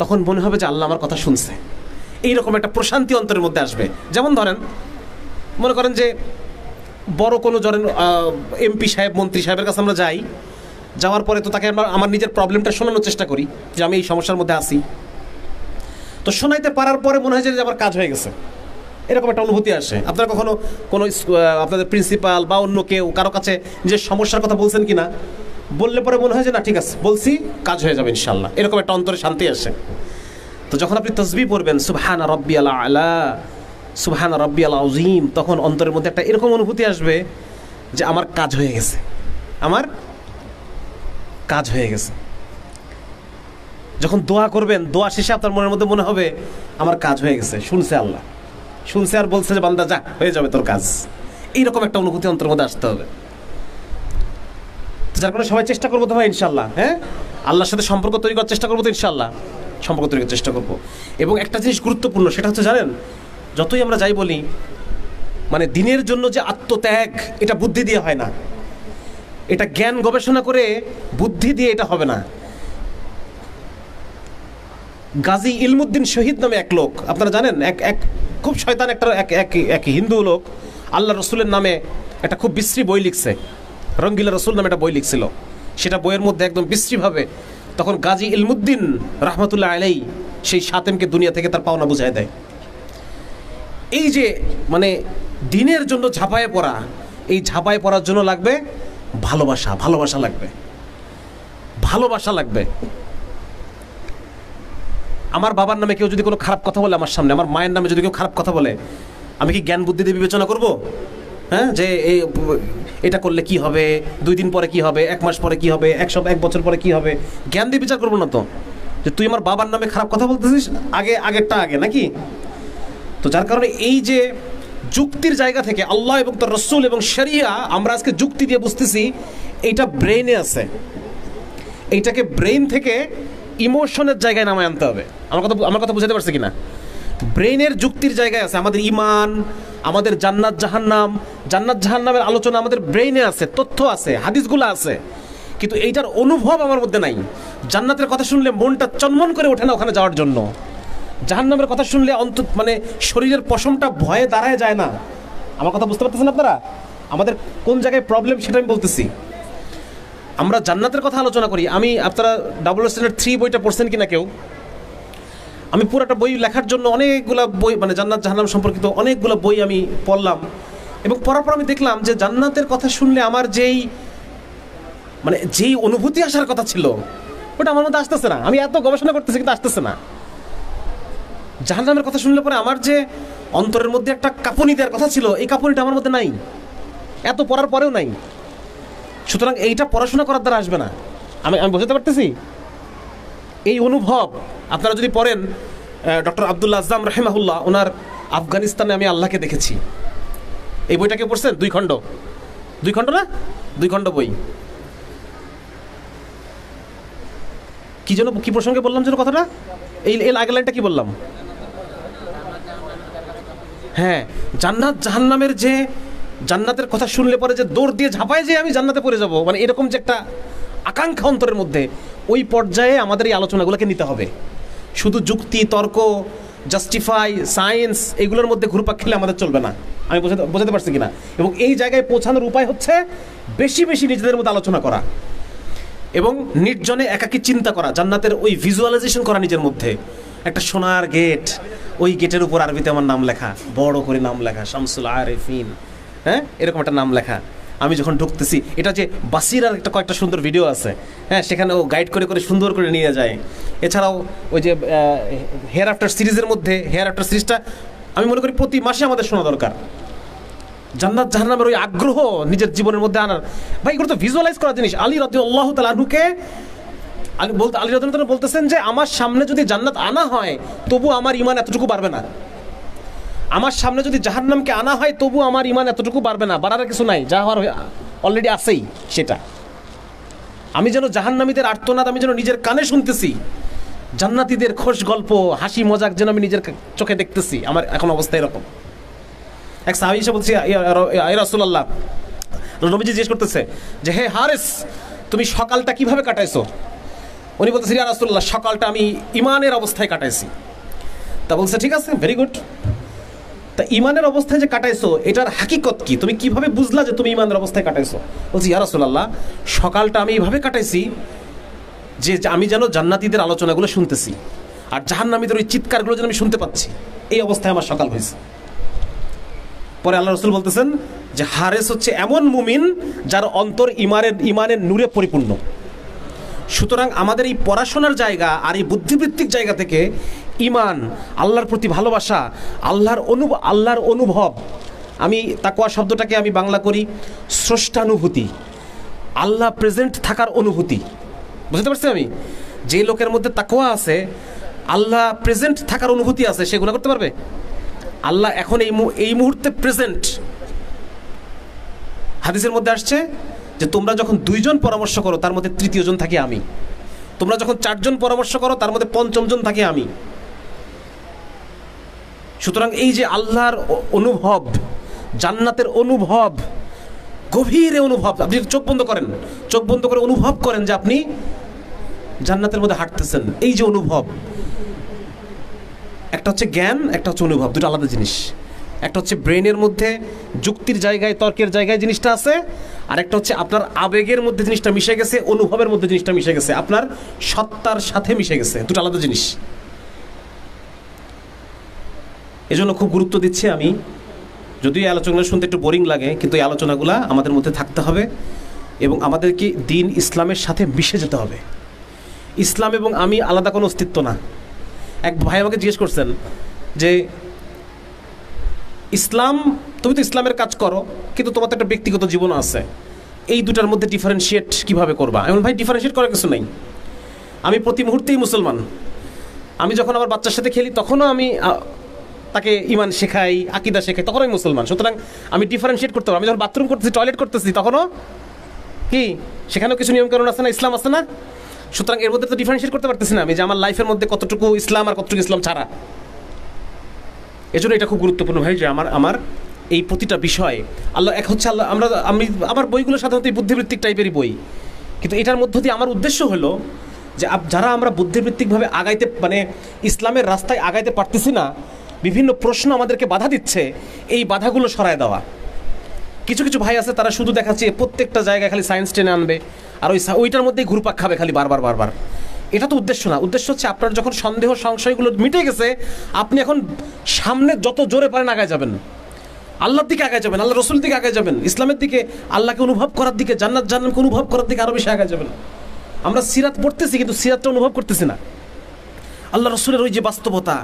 তখন মনে হবে যে আল্লাহ আমার কথা শুনছে, এইরকম একটা প্রশান্তি অন্তরের মধ্যে আসবে। যেমন ধরেন, মনে করেন যে বড় কোনো ধরেন এমপি সাহেব, মন্ত্রী সাহেবের কাছে আমরা যাই, যাওয়ার পরে তো তাকে আমার নিজের প্রবলেমটা শোনানোর চেষ্টা করি যে আমি এই সমস্যার মধ্যে আছি। তো শোনাইতে পারার পরে মনে হয় যে আমার কাজ হয়ে গেছে, এরকম একটা অনুভূতি আসে। আপনারা কখনো কোনো আপনাদের প্রিন্সিপাল বা অন্য কেউ কারো কাছে যে সমস্যার কথা বলছেন কিনা, বললে পরে মনে হয় যে না ঠিক আছে বলছি, কাজ হয়ে যাবে ইনশাল্লাহ, এরকম একটা অন্তরে শান্তি আসে। তো যখন আপনি তাসবিহ পড়বেন সুবহান রাব্বিয়াল আলা, সুবহান রাব্বিয়াল আযীম, তখন অন্তরের মধ্যে একটা এরকম অনুভূতি আসবে যে আমার কাজ হয়ে গেছে, আমার কাজ হয়ে গেছে। যখন দোয়া করবেন, দোয়া শেষে আপনার মনের মধ্যে মনে হবে আমার কাজ হয়ে গেছে, শুনছে আল্লাহ, শুনছে আর বলছে যে বান্দা যা হয়ে যাবে তোর কাজ। এইরকম একটা অনুভূতি অন্তরের মধ্যে আসতে হবে। যার কারণে সবাই চেষ্টা করবো তো ভাই ইনশাল্লাহ, হ্যাঁ, আল্লাহর সাথে সম্পর্ক তৈরি করার চেষ্টা করবো তো ইনশাল্লাহ, সম্পর্ক তৈরি করার চেষ্টা করবো। এবং একটা জিনিস গুরুত্বপূর্ণ, সেটা হচ্ছে জানেন, যতই আমরা যাই বলি, মানে দিনের জন্য যে আত্মত্যাগ, এটা বুদ্ধি দিয়ে হয় না, এটা জ্ঞান গবেষণা করে বুদ্ধি দিয়ে এটা হবে না। গাজী ইলমুদ্দিন শহীদ নামে এক লোক, আপনারা জানেন, এক খুব শয়তান একটা এক হিন্দু লোক আল্লাহ রসুলের নামে একটা খুব বিশ্রী বই লিখছে, রঙ্গিলা রসুল নামে একটা বই লিখছিল। সেটা বইয়ের মধ্যে একদম বিশ্রীভাবে তখন গাজী ইলমুদ্দিন রহমতুল্লাহ আলাইহি সেই সাতেমকে দুনিয়া থেকে তার পাওনা বুঝায় দেয়। এই যে মানে দিনের জন্য ঝাঁপায়ে পড়া, এই ঝাঁপায়ে পড়ার জন্য লাগবে ভালোবাসা, ভালোবাসা লাগবে, ভালোবাসা লাগবে। আমার বাবার নামে কেউ যদি কোনো খারাপ কথা বলে আমার সামনে, আমার মায়ের নামে যদি কেউ খারাপ কথা বলে, আমি কি জ্ঞান বুদ্ধি দিয়ে বিবেচনা করব? হ্যাঁ, যে এটা করলে কি হবে, 2 দিন পরে কি হবে, 1 মাস পরে কি হবে, 1 বছর পরে কি হবে, জ্ঞান দিয়ে বিচার করবো না তো, যে তুই আমার বাবার নামে খারাপ কথা বলতেছিস, আগেরটা আগে নাকি? তো যার কারণে এই যে যুক্তির জায়গা থেকে আল্লাহ এবং তার রাসূল এবং শরিয়া, আমরা আজকে যুক্তি দিয়ে বুঝতেছি এইটা ব্রেইনে আছে, এইটাকে ব্রেইন থেকে ইমোশনের জায়গায় নামায় আনতে হবে। আমার কথা বুঝাতে পারছি কিনা? ব্রেইনের যুক্তির জায়গায় আছে আমাদের ঈমান, আমাদের জান্নাত জাহান্নাম, জান্নাত জাহান্নামের আলোচনা আমাদের ব্রেইনে আছে, তথ্য আছে, হাদিসগুলো আছে, কিন্তু এইটার অনুভব আমার মধ্যে নাই। জান্নাতের কথা শুনলে মনটা চনমন করে ওঠে না ওখানে যাওয়ার জন্য, জাহান্নামের কথা শুনলে মানে শরীরের পশমটা ভয়ে দাঁড়ায় যায় না। আমার কথা বুঝতে পারতেছেন আপনারা? আমাদের কোন জায়গায় প্রবলেম সেটা আমি বলতেছি। আমরা জান্নাতের কথা আলোচনা করি। আপনারা WSN-3 বইটা পড়ছেন কিনা কেউ? আমি পুরোটা বই লেখার জন্য অনেকগুলো বই, মানে জান্নাত জাহান্নাম সম্পর্কিত অনেকগুলো বই আমি পড়লাম, এবং পড়ার পর আমি দেখলাম যে জান্নাতের কথা শুনলে আমার যেই অনুভূতি আসার কথা ছিল ওটা আমার মধ্যে আসতেছে না। আমি এত গবেষণা করতেছি কিন্তু আসতেছে না। জাহান্নামের কথা শুনলে পরে আমার যে অন্তরের মধ্যে একটা কাঁপুনি দেওয়ার কথা ছিল, এই কাঁপুনিটা আমার মধ্যে নাই, এত পড়ার পরেও নাই। সুতরাং এইটা পড়াশোনা করার দ্বারা আসবে না। আমি বোঝাতে পারতেছি? এই অনুভব আপনারা যদি পড়েন, ডক্টর আব্দুল্লাহ আজ্জাম রাহিমাহুল্লাহ, ওনার আফগানিস্তানে আমি আল্লাহকে দেখেছি, এই বইটাকে পড়ছেন? 2 খণ্ড না, 2 খণ্ড বই। কি প্রসঙ্গে বললাম যেন কথাটা, এই আগের লাইনটা কি বললাম? হ্যাঁ, জান্নাত জাহান্নামের যে জান্নাতের কথা শুনলে পরে যে দৌড় দিয়ে ঝাঁপায় যে আমি জান্নাতে পড়ে যাব, মানে এরকম যে একটা আকাঙ্ক্ষা অন্তরের মধ্যে, ওই পর্যায়ে আমাদের এই আলোচনাগুলোকে নিতে হবে। শুধু যুক্তি, তর্ক, জাস্টিফাই, সায়েন্স, এগুলোর মধ্যে ঘুরপাক খেলে আমাদের চলবে না। আমি বোঝাতে পারছি কিনা? এবং এই জায়গায় পৌঁছানোর উপায় হচ্ছে বেশি বেশি নিজেদের মধ্যে আলোচনা করা এবং নির্জনে একাকী চিন্তা করা, জান্নাতের ওই ভিজুয়ালাইজেশন করা নিজের মধ্যে। একটা সোনার গেট, ওই গেটের উপর আরবিতে আমার নাম লেখা, বড় করে নাম লেখা, শামসুল আরেফিন, হ্যাঁ, এরকম একটা নাম লেখা। আমি যখন ঢুকতেছি, এটা যে বাসিরার কয়েকটা সুন্দর ভিডিও আছে, হ্যাঁ, সেখানে ও গাইড করে করে সুন্দর করে নিয়ে যায়। এছাড়াও ওই যে হেয়ার আফটার সিরিজের মধ্যে, হেয়ার আফটার সিরিজটা আমি মনে করি প্রতি মাসে আমাদের শোনা দরকার। জান্নাত জাহান্নামের ওই আগ্রহ নিজের জীবনের মধ্যে আনার, ভাই এগুলো তো ভিজুয়ালাইজ করা জিনিস। আলী রাদিয়াল্লাহু তাআলা আনহুকে আলী রাদিয়াল্লাহু তাআলা বলতেছেন যে আমার সামনে যদি জান্নাত আনা হয় তবু আমার ঈমান এতটুকু বাড়বে না, আমার সামনে যদি জাহান্নামকে আনা হয় তবু আমার ঈমান এতটুকু বাড়বে না, বাড়ার কিছু নাই, যা হওয়ার অলরেডি আছেই সেটা। আমি যেন জাহান্নামীদের আর্তনাদ আমি যেন নিজের কানে শুনতেছি, জান্নাতীদের খোশ গল্প হাসি মজাক যেন আমি নিজের চোখে দেখতেছি। আমার এখন অবস্থা এরকম। এক সাহাবী এসে বলছে, ইয়া রাসূলুল্লাহ, নবীজি জিজ্ঞেস করতেছে যে হে হারিস, তুমি সকালটা কিভাবে কাটাইছো? উনি বলতেছে, ইয়া রাসূলুল্লাহ, সকালটা আমি ইমানের অবস্থায় কাটাইছি। তা বলছে, ঠিক আছে, ভেরি গুড। তা ইমানের অবস্থায় যে কাটাইছো এটার হাকিকত কি? তুমি কিভাবে বুঝলা যে তুমি ইমানের অবস্থায় কাটাইছো? বলছি, ইয়া রাসূলুল্লাহ, সকালটা আমি এইভাবে কাটাইছি যে আমি যেন জান্নাতীদের আলোচনাগুলো শুনতেছি আর জাহান্নামীদের ওই চিৎকারগুলো যেন আমি শুনতে পাচ্ছি। এই অবস্থায় আমার সকাল হয়েছে। পরে আল্লাহ রাসূল বলতেছেন যে হারেস হচ্ছে এমন মুমিন যার অন্তর ইমানের নূরে পরিপূর্ণ। সুতরাং আমাদের এই পড়াশোনার জায়গা আর এই বুদ্ধিবৃত্তিক জায়গা থেকে ইমান, আল্লাহর প্রতি ভালোবাসা, আল্লাহর অনুভব, আমি তাকওয়া শব্দটাকে আমি বাংলা করি স্রষ্টানুভূতি, আল্লাহ প্রেজেন্ট থাকার অনুভূতি। বুঝতে পারছি আমি? যে লোকের মধ্যে তাকওয়া আছে, আল্লাহ প্রেজেন্ট থাকার অনুভূতি আছে, সে গুনাহ করতে পারবে? আল্লাহ এখন এই মুহূর্তে প্রেজেন্ট। হাদিসের মধ্যে আসছে যে তোমরা যখন 2 জন পরামর্শ করো তার মধ্যে 3য় জন থাকে আমি। তোমরা যখন 4 জন পরামর্শ করো তার মধ্যে 5ম জন থাকে আমি। সুতরাং এই যে আল্লাহর অনুভব, জান্নাতের অনুভব, গভীরে অনুভব, আপনি চোখ বন্ধ করেন, চোখ বন্ধ করে অনুভব করেন যে আপনি জান্নাতের মধ্যে হাঁটতেছেন। এই যে অনুভব, একটা হচ্ছে জ্ঞান, একটা হচ্ছে অনুভব, দুটো আলাদা জিনিস। একটা হচ্ছে ব্রেনের মধ্যে যুক্তির জায়গায়, তর্কের জায়গায় জিনিসটা আছে, আর একটা হচ্ছে আপনার আবেগের মধ্যে জিনিসটা মিশে গেছে, অনুভবের মধ্যে জিনিসটা মিশে গেছে, আপনার সত্তার সাথে মিশে গেছে। দুটো আলাদা জিনিস। এজন্য খুব গুরুত্ব দিচ্ছি আমি। যদিও এই আলোচনাগুলো শুনতে একটু বোরিং লাগে, কিন্তু এই আলোচনাগুলো আমাদের মধ্যে থাকতে হবে এবং আমাদেরকে দিন ইসলামের সাথে মিশে যেতে হবে। ইসলাম এবং আমি আলাদা কোনো অস্তিত্ব না। এক ভাই আমাকে জিজ্ঞেস করছেন যে ইসলাম, তুমি তো ইসলামের কাজ করো, কিন্তু তোমার তো একটা ব্যক্তিগত জীবন আছে, এই দুটার মধ্যে ডিফারেন্সিয়েট কিভাবে করবা? এমন ভাই, ডিফারেন্সিয়েট করার কিছু নেই। আমি প্রতি মুহূর্তেই মুসলমান। আমি যখন আমার বাচ্চার সাথে খেলি তখনও আমি তাকে ইমান শেখাই, আকীদা শেখাই, তখন আমি মুসলমান। সুতরাং আমি ডিফারেন্সিয়েট করতে পারবো। আমি যখন বাথরুম করতেছি, টয়লেট করতেছি, তখনও কি সেখানেও কিছু নিয়মকানুন আছে না, ইসলাম আছে না? সুতরাং এর মধ্যে তো ডিফারেন্সিয়েট করতে পারতেছি না আমি যে আমার লাইফের মধ্যে কতটুকু ইসলাম আর কতটুকু ইসলাম ছাড়া। এজন্য এটা খুব গুরুত্বপূর্ণ ভাই যে আমার এই প্রতিটা বিষয় আল্লাহ এক হচ্ছে। আল্লাহ আমি আমার বইগুলো সাধারণত বুদ্ধিবৃত্তিক টাইপেরই বই, কিন্তু এটার মধ্য দিয়ে আমার উদ্দেশ্য হলো যে যারা আমরা বুদ্ধিবৃত্তিকভাবে আগাইতে, মানে ইসলামের রাস্তায় আগাইতে পারতেছি না, বিভিন্ন প্রশ্ন আমাদেরকে বাধা দিচ্ছে, এই বাধাগুলো সরায় দেওয়া। কিছু কিছু ভাই আছে তারা শুধু দেখাচ্ছে প্রত্যেকটা জায়গায় খালি সায়েন্স টেনে আনবে আর ওইটার মধ্যেই ঘুরপাক খাবে খালি বারবার। এটা তো উদ্দেশ্য না। উদ্দেশ্য হচ্ছে আপনার যখন সন্দেহ সংশয়গুলো মিটে গেছে, আপনি এখন সামনে যত জোরে পারেন আগায় যাবেন, আল্লাহর দিকে আগায় যাবেন, আল্লাহ রসুল দিকে আগায় যাবেন, ইসলামের দিকে, আল্লাহকে অনুভব করার দিকে, জান্নাতকে অনুভব করার দিকে আরও বেশি আগায় যাবেন। আমরা সিরাত পড়তেছি কিন্তু সিরাতটা অনুভব করতেছি না, আল্লাহ রসুলের ওই যে বাস্তবতা।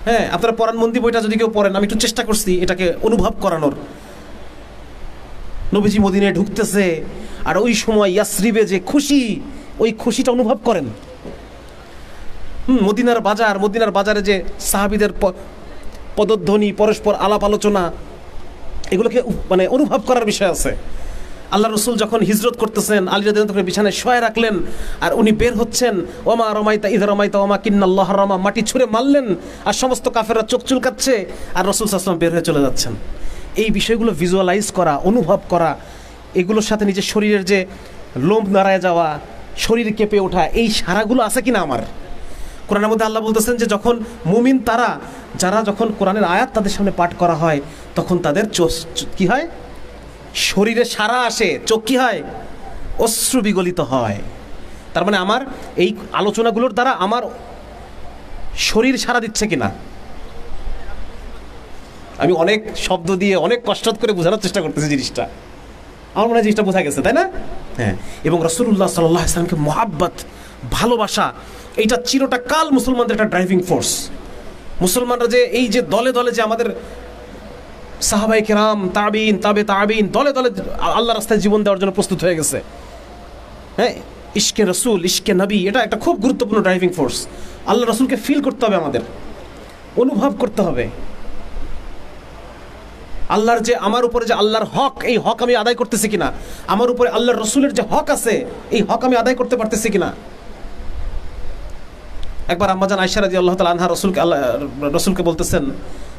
হ্যাঁ, আপনারা পরাণবন্দি বইটা যদি কেউ পড়েন, আমি একটু চেষ্টা করছি এটাকে অনুভব করানোর। নবীজি মদিনায় ঢুকতেছে আর ওই সময় ইয়াসরিবে যে খুশি, ওই খুশিটা অনুভব করেন। মদিনার বাজারে যে সাহাবীদের পদধ্বনি, পরস্পর আলাপ আলোচনা, এগুলোকে মানে অনুভব করার বিষয় আছে। আল্লাহ রসুল যখন হিজরত করতেছেন, আলী রাদিয়াল্লাহু আনহু বিছানায় শোয়া রাখলেন আর উনি বের হচ্ছেন, ওমা রমাইতা ইযা রমাইতা ওমা কিন্নাল্লাহ রামা, মাটি ছুঁড়ে মারলেন আর সমস্ত কাফেররা চোখ চুলকাচ্ছে আর রাসূল সাল্লাল্লাহু আলাইহি ওয়াসাল্লাম বের হয়ে চলে যাচ্ছেন। এই বিষয়গুলো ভিজুয়ালাইজ করা, অনুভব করা, এগুলোর সাথে নিজের শরীরের যে লোম নাড়ায় যাওয়া, শরীর কেঁপে ওঠা, এই সারাগুলো আছে কিনা আমার? কোরআনের মধ্যে আল্লাহ বলতেছেন যে যখন মুমিন যারা যখন কোরআনের আয়াত তাদের সামনে পাঠ করা হয়, তখন তাদের কি হয়? শরীরে সারা আসে, চোখ কি হয়? অশ্রু বিগলিত হয়। তার মানে আমার এই আলোচনাগুলোর দ্বারা আমার শরীর সারা দিচ্ছে কিনা? আমি অনেক শব্দ দিয়ে অনেক কষ্ট করে বোঝানোর চেষ্টা করতেছি জিনিসটা। আমার মনে হয় জিনিসটা বোঝা গেছে, তাই না? হ্যাঁ। এবং রাসূলুল্লাহ সাল্লাল্লাহু আলাইহি ওয়াসাল্লামকে মহাব্বত, ভালোবাসা, এইটা চিরটা কাল মুসলমানদের একটা ড্রাইভিং ফোর্স। মুসলমানরা যে এই যে দলে দলে যে আমাদের সাহাবায়ে কেরাম, তাবিঈন, তাবিঈন দলে দলে আল্লাহর রাস্তায় জীবন দেওয়ার জন্য প্রস্তুত হয়ে গেছে। হ্যাঁ, ইশকে রসুল, ইশকে নবী, এটা একটা খুব গুরুত্বপূর্ণ ড্রাইভিং ফোর্স। আল্লাহ রসুলকে ফিল করতে হবে, আমাদের অনুভব করতে হবে। আল্লাহর যে আমার উপরে যে আল্লাহর হক, এই হক আমি আদায় করতেছি কিনা, আমার উপরে আল্লাহর রসুলের যে হক আছে এই হক আমি আদায় করতে পারতেছি কিনা। একবার আম্মাজান আয়েশা রাদিয়াল্লাহু তাআলা আনহা রসুলকে বলতেছেন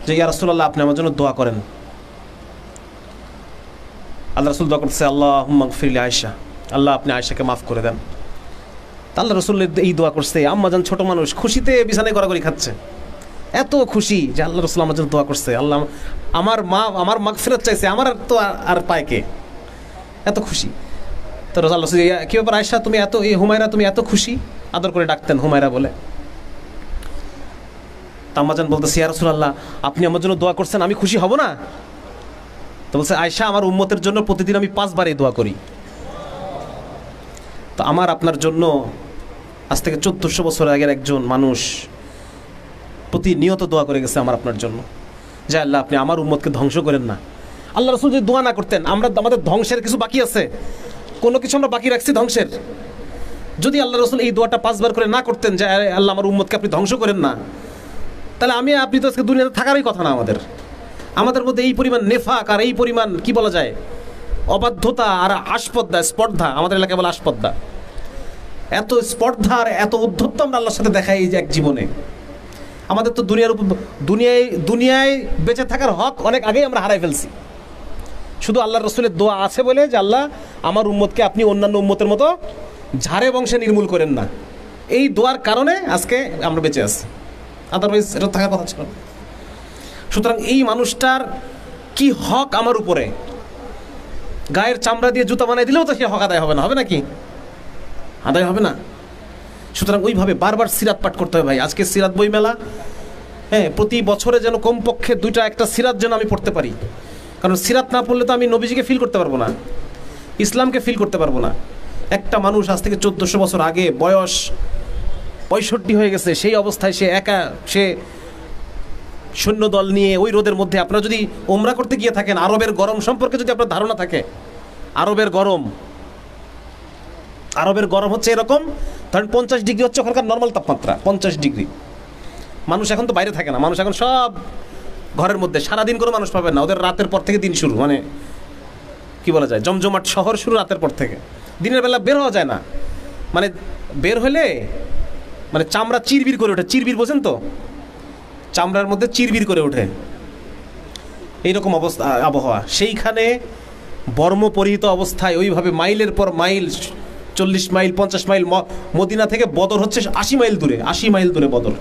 যে ইয়া রাসূলুল্লাহ, আপনি আমার জন্য দোয়া করেন। আল্লাহ রসুল দোয়া করতেছে, আল্লাহুম্মা গফির লি আয়েশা, আল্লাহ আপনি আয়েশাকে মাফ করে দেন। তা আল্লাহ রসুল এই দোয়া করছে, আম্মাজান ছোট মানুষ খুশিতে বিছানায় গড়াগড়ি খাচ্ছে, এত খুশি যে আল্লাহ রসুল আমার জন্য দোয়া করছে, আল্লাহ আমার মাগফিরাত চাইছে, আমার তো আর পায় কে, এত খুশি। তো আল্লাহ কি ব্যাপার আয়েশা, তুমি এত, এই হুমায়রা তুমি এত খুশি? আদর করে ডাকতেন হুমায়রা বলে। আম্মাজান বলতেছে, ইয়া রাসূলুল্লাহ, আপনি আমার জন্য দোয়া করছেন, আমি খুশি হব না? তো বলছে, আয়েশা আমার উম্মতের জন্য প্রতিদিন আমি 5 বার এই দোয়া করি। তো আমার আপনার জন্য আজ থেকে 1400 বছর আগের একজন মানুষ প্রতিনিয়ত দোয়া করে গেছে আমার আপনার জন্য, যে আল্লাহ আপনি আমার উম্মতকে ধ্বংস করেন না। আল্লাহ রাসূল যদি দোয়া না করতেন, আমাদের ধ্বংসের কিছু বাকি আছে, কোনো কিছু আমরা বাকি রাখছি ধ্বংসের। যদি আল্লাহ রাসূল এই দোয়াটা 5 বার করে না করতেন যে আল্লাহ আমার উম্মতকে আপনি ধ্বংস করেন না, তাহলে আপনি তো আজকে দুনিয়াতে থাকারই কথা না। আমাদের মধ্যে এই পরিমাণ নেফাক আর এই পরিমাণ কি বলা যায়, অবাধ্যতা আর স্পর্ধা, আমাদের এলাকায় বলে আসপদ্দা, এত স্পর্ধা আর এত উদ্ধত্ত আমরা আল্লাহর সাথে দেখাই এই যে এক জীবনে। আমাদের তো দুনিয়ায় বেঁচে থাকার হক অনেক আগেই আমরা হারাই ফেলছি। শুধু আল্লাহর রাসূলের দোয়া আছে বলে যে আল্লাহ আমার উম্মতকে আপনি অন্যান্য উম্মতের মতো ঝাড়ে বংশে নির্মূল করেন না, এই দোয়ার কারণে আজকে আমরা বেঁচে আছি, আদারওয়াইজ এটা থাকার কথা ছিল না। সুতরাং এই মানুষটার কি হক আমার উপরে, গায়ের চামড়া দিয়ে জুতা বানাই দিলেও তো সে হক আদায় হবে না, হবে নাকি? আদায় হবে না। সুতরাং ওইভাবে বারবার সিরাত পাঠ করতে হবে ভাই। আজকে সিরাত বই মেলা, হ্যাঁ, প্রতি বছরে যেন কমপক্ষে 2-1 সিরাত যেন আমি পড়তে পারি, কারণ সিরাত না পড়লে তো আমি নবীজিকে ফিল করতে পারবো না, ইসলামকে ফিল করতে পারবো না। একটা মানুষ আজ থেকে 1400 বছর আগে, বয়স 65 হয়ে গেছে, সেই অবস্থায় সে সৈন্যদল নিয়ে ওই রোদের মধ্যে, আপনারা যদি ওমরা করতে গিয়ে থাকেন, আরবের গরম সম্পর্কে যদি আপনার ধারণা থাকে, আরবের গরম হচ্ছে এরকম, ধরেন 50 ডিগ্রি হচ্ছে ওখানকার নর্মাল তাপমাত্রা, 50 ডিগ্রি। মানুষ এখন তো বাইরে থাকে না, মানুষ এখন সব ঘরের মধ্যে, সারাদিন কোনো মানুষ পাবেন না, ওদের রাতের পর থেকে দিন শুরু, মানে কি বলা যায়, জমজমাট শহর শুরু রাতের পর থেকে, দিনের বেলা বের হওয়া যায় না। মানে বের হলে মানে চামড়া চিরবির করে ওঠে, চিরবির বোঝেন তো, চামড়ার মধ্যে চিরবির করে ওঠে, এইরকম অবস্থা আবহাওয়া। সেইখানে বর্মপরিহিত অবস্থায় ওইভাবে মাইলের পর মাইল, 40 মাইল 50 মাইল, মদিনা থেকে বদর হচ্ছে 80 মাইল দূরে বদর।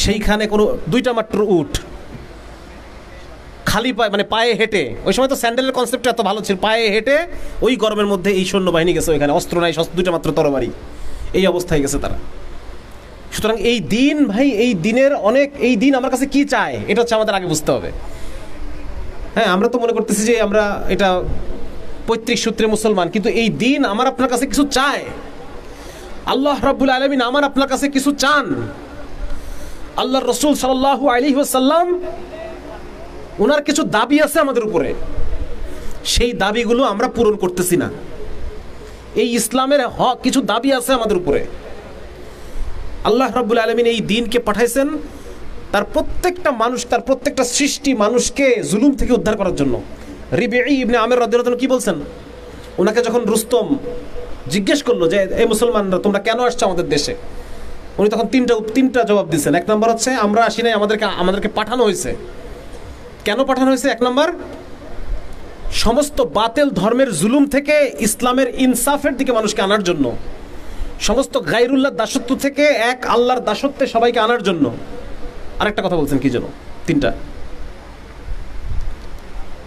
সেইখানে কোনো 2টা মাত্র উট, খালি পায়ে, মানে পায়ে হেঁটে, ওই সময় তো স্যান্ডেলের কনসেপ্টটা এত ভালো ছিল, পায়ে হেঁটে ওই গরমের মধ্যে এই সৈন্যবাহিনী গেছে, ওইখানে অস্ত্র নাই, 2টা মাত্র তরবারি, এই অবস্থায় গেছে তারা। সুতরাং এই দিন ভাই, এই দিন আমার কাছে কি চায়, এটা হচ্ছে আমাদের আগে বুঝতে হবে। হ্যাঁ, আমরা তো মনে করতেছি যে আমরা এটা পৈতৃক সূত্রে মুসলমান, কিন্তু এই দিন আমার আপনার কাছে কিছু চায়। আল্লাহ রাব্বুল আলামিন আমার আপনার কাছে কিছু চান। আল্লাহর রাসূল সাল্লাল্লাহু আলাইহি ওয়াসাল্লাম, ওনার কিছু দাবি আছে আমাদের উপরে, সেই দাবিগুলো আমরা পূরণ করতেছি না। এই ইসলামের হক কিছু দাবি আছে আমাদের উপরে। আল্লাহ রাব্বুল আলামিন এই দ্বীনকে পাঠাইছেন তার প্রত্যেকটা মানুষ, তার প্রত্যেকটা সৃষ্টি মানুষকে জুলুম থেকে উদ্ধার করার জন্য। রিবিঈ ইবনে আমির রাদিয়াল্লাহু আনহু কি বলছেন, ওনাকে যখন রুস্তম জিজ্ঞেস করলো যে এই মুসলমানরা তোমরা কেন আসছো আমাদের দেশে, উনি তখন তিনটা জবাব দিয়েছেন। 1 নম্বর হচ্ছে আমরা আসি নাই, আমাদেরকে পাঠানো হয়েছে। কেন পাঠানো হয়েছে? 1 নম্বর, সমস্ত বাতিল ধর্মের জুলুম থেকে ইসলামের ইনসাফের দিকে মানুষকে আনার জন্য, সমস্ত গায়রুল্লাহ দাসত্ব থেকে এক আল্লাহর দাসত্বে সবাইকে আনার জন্য। আরেকটা কথা বলছেন কি যেন, 3টা।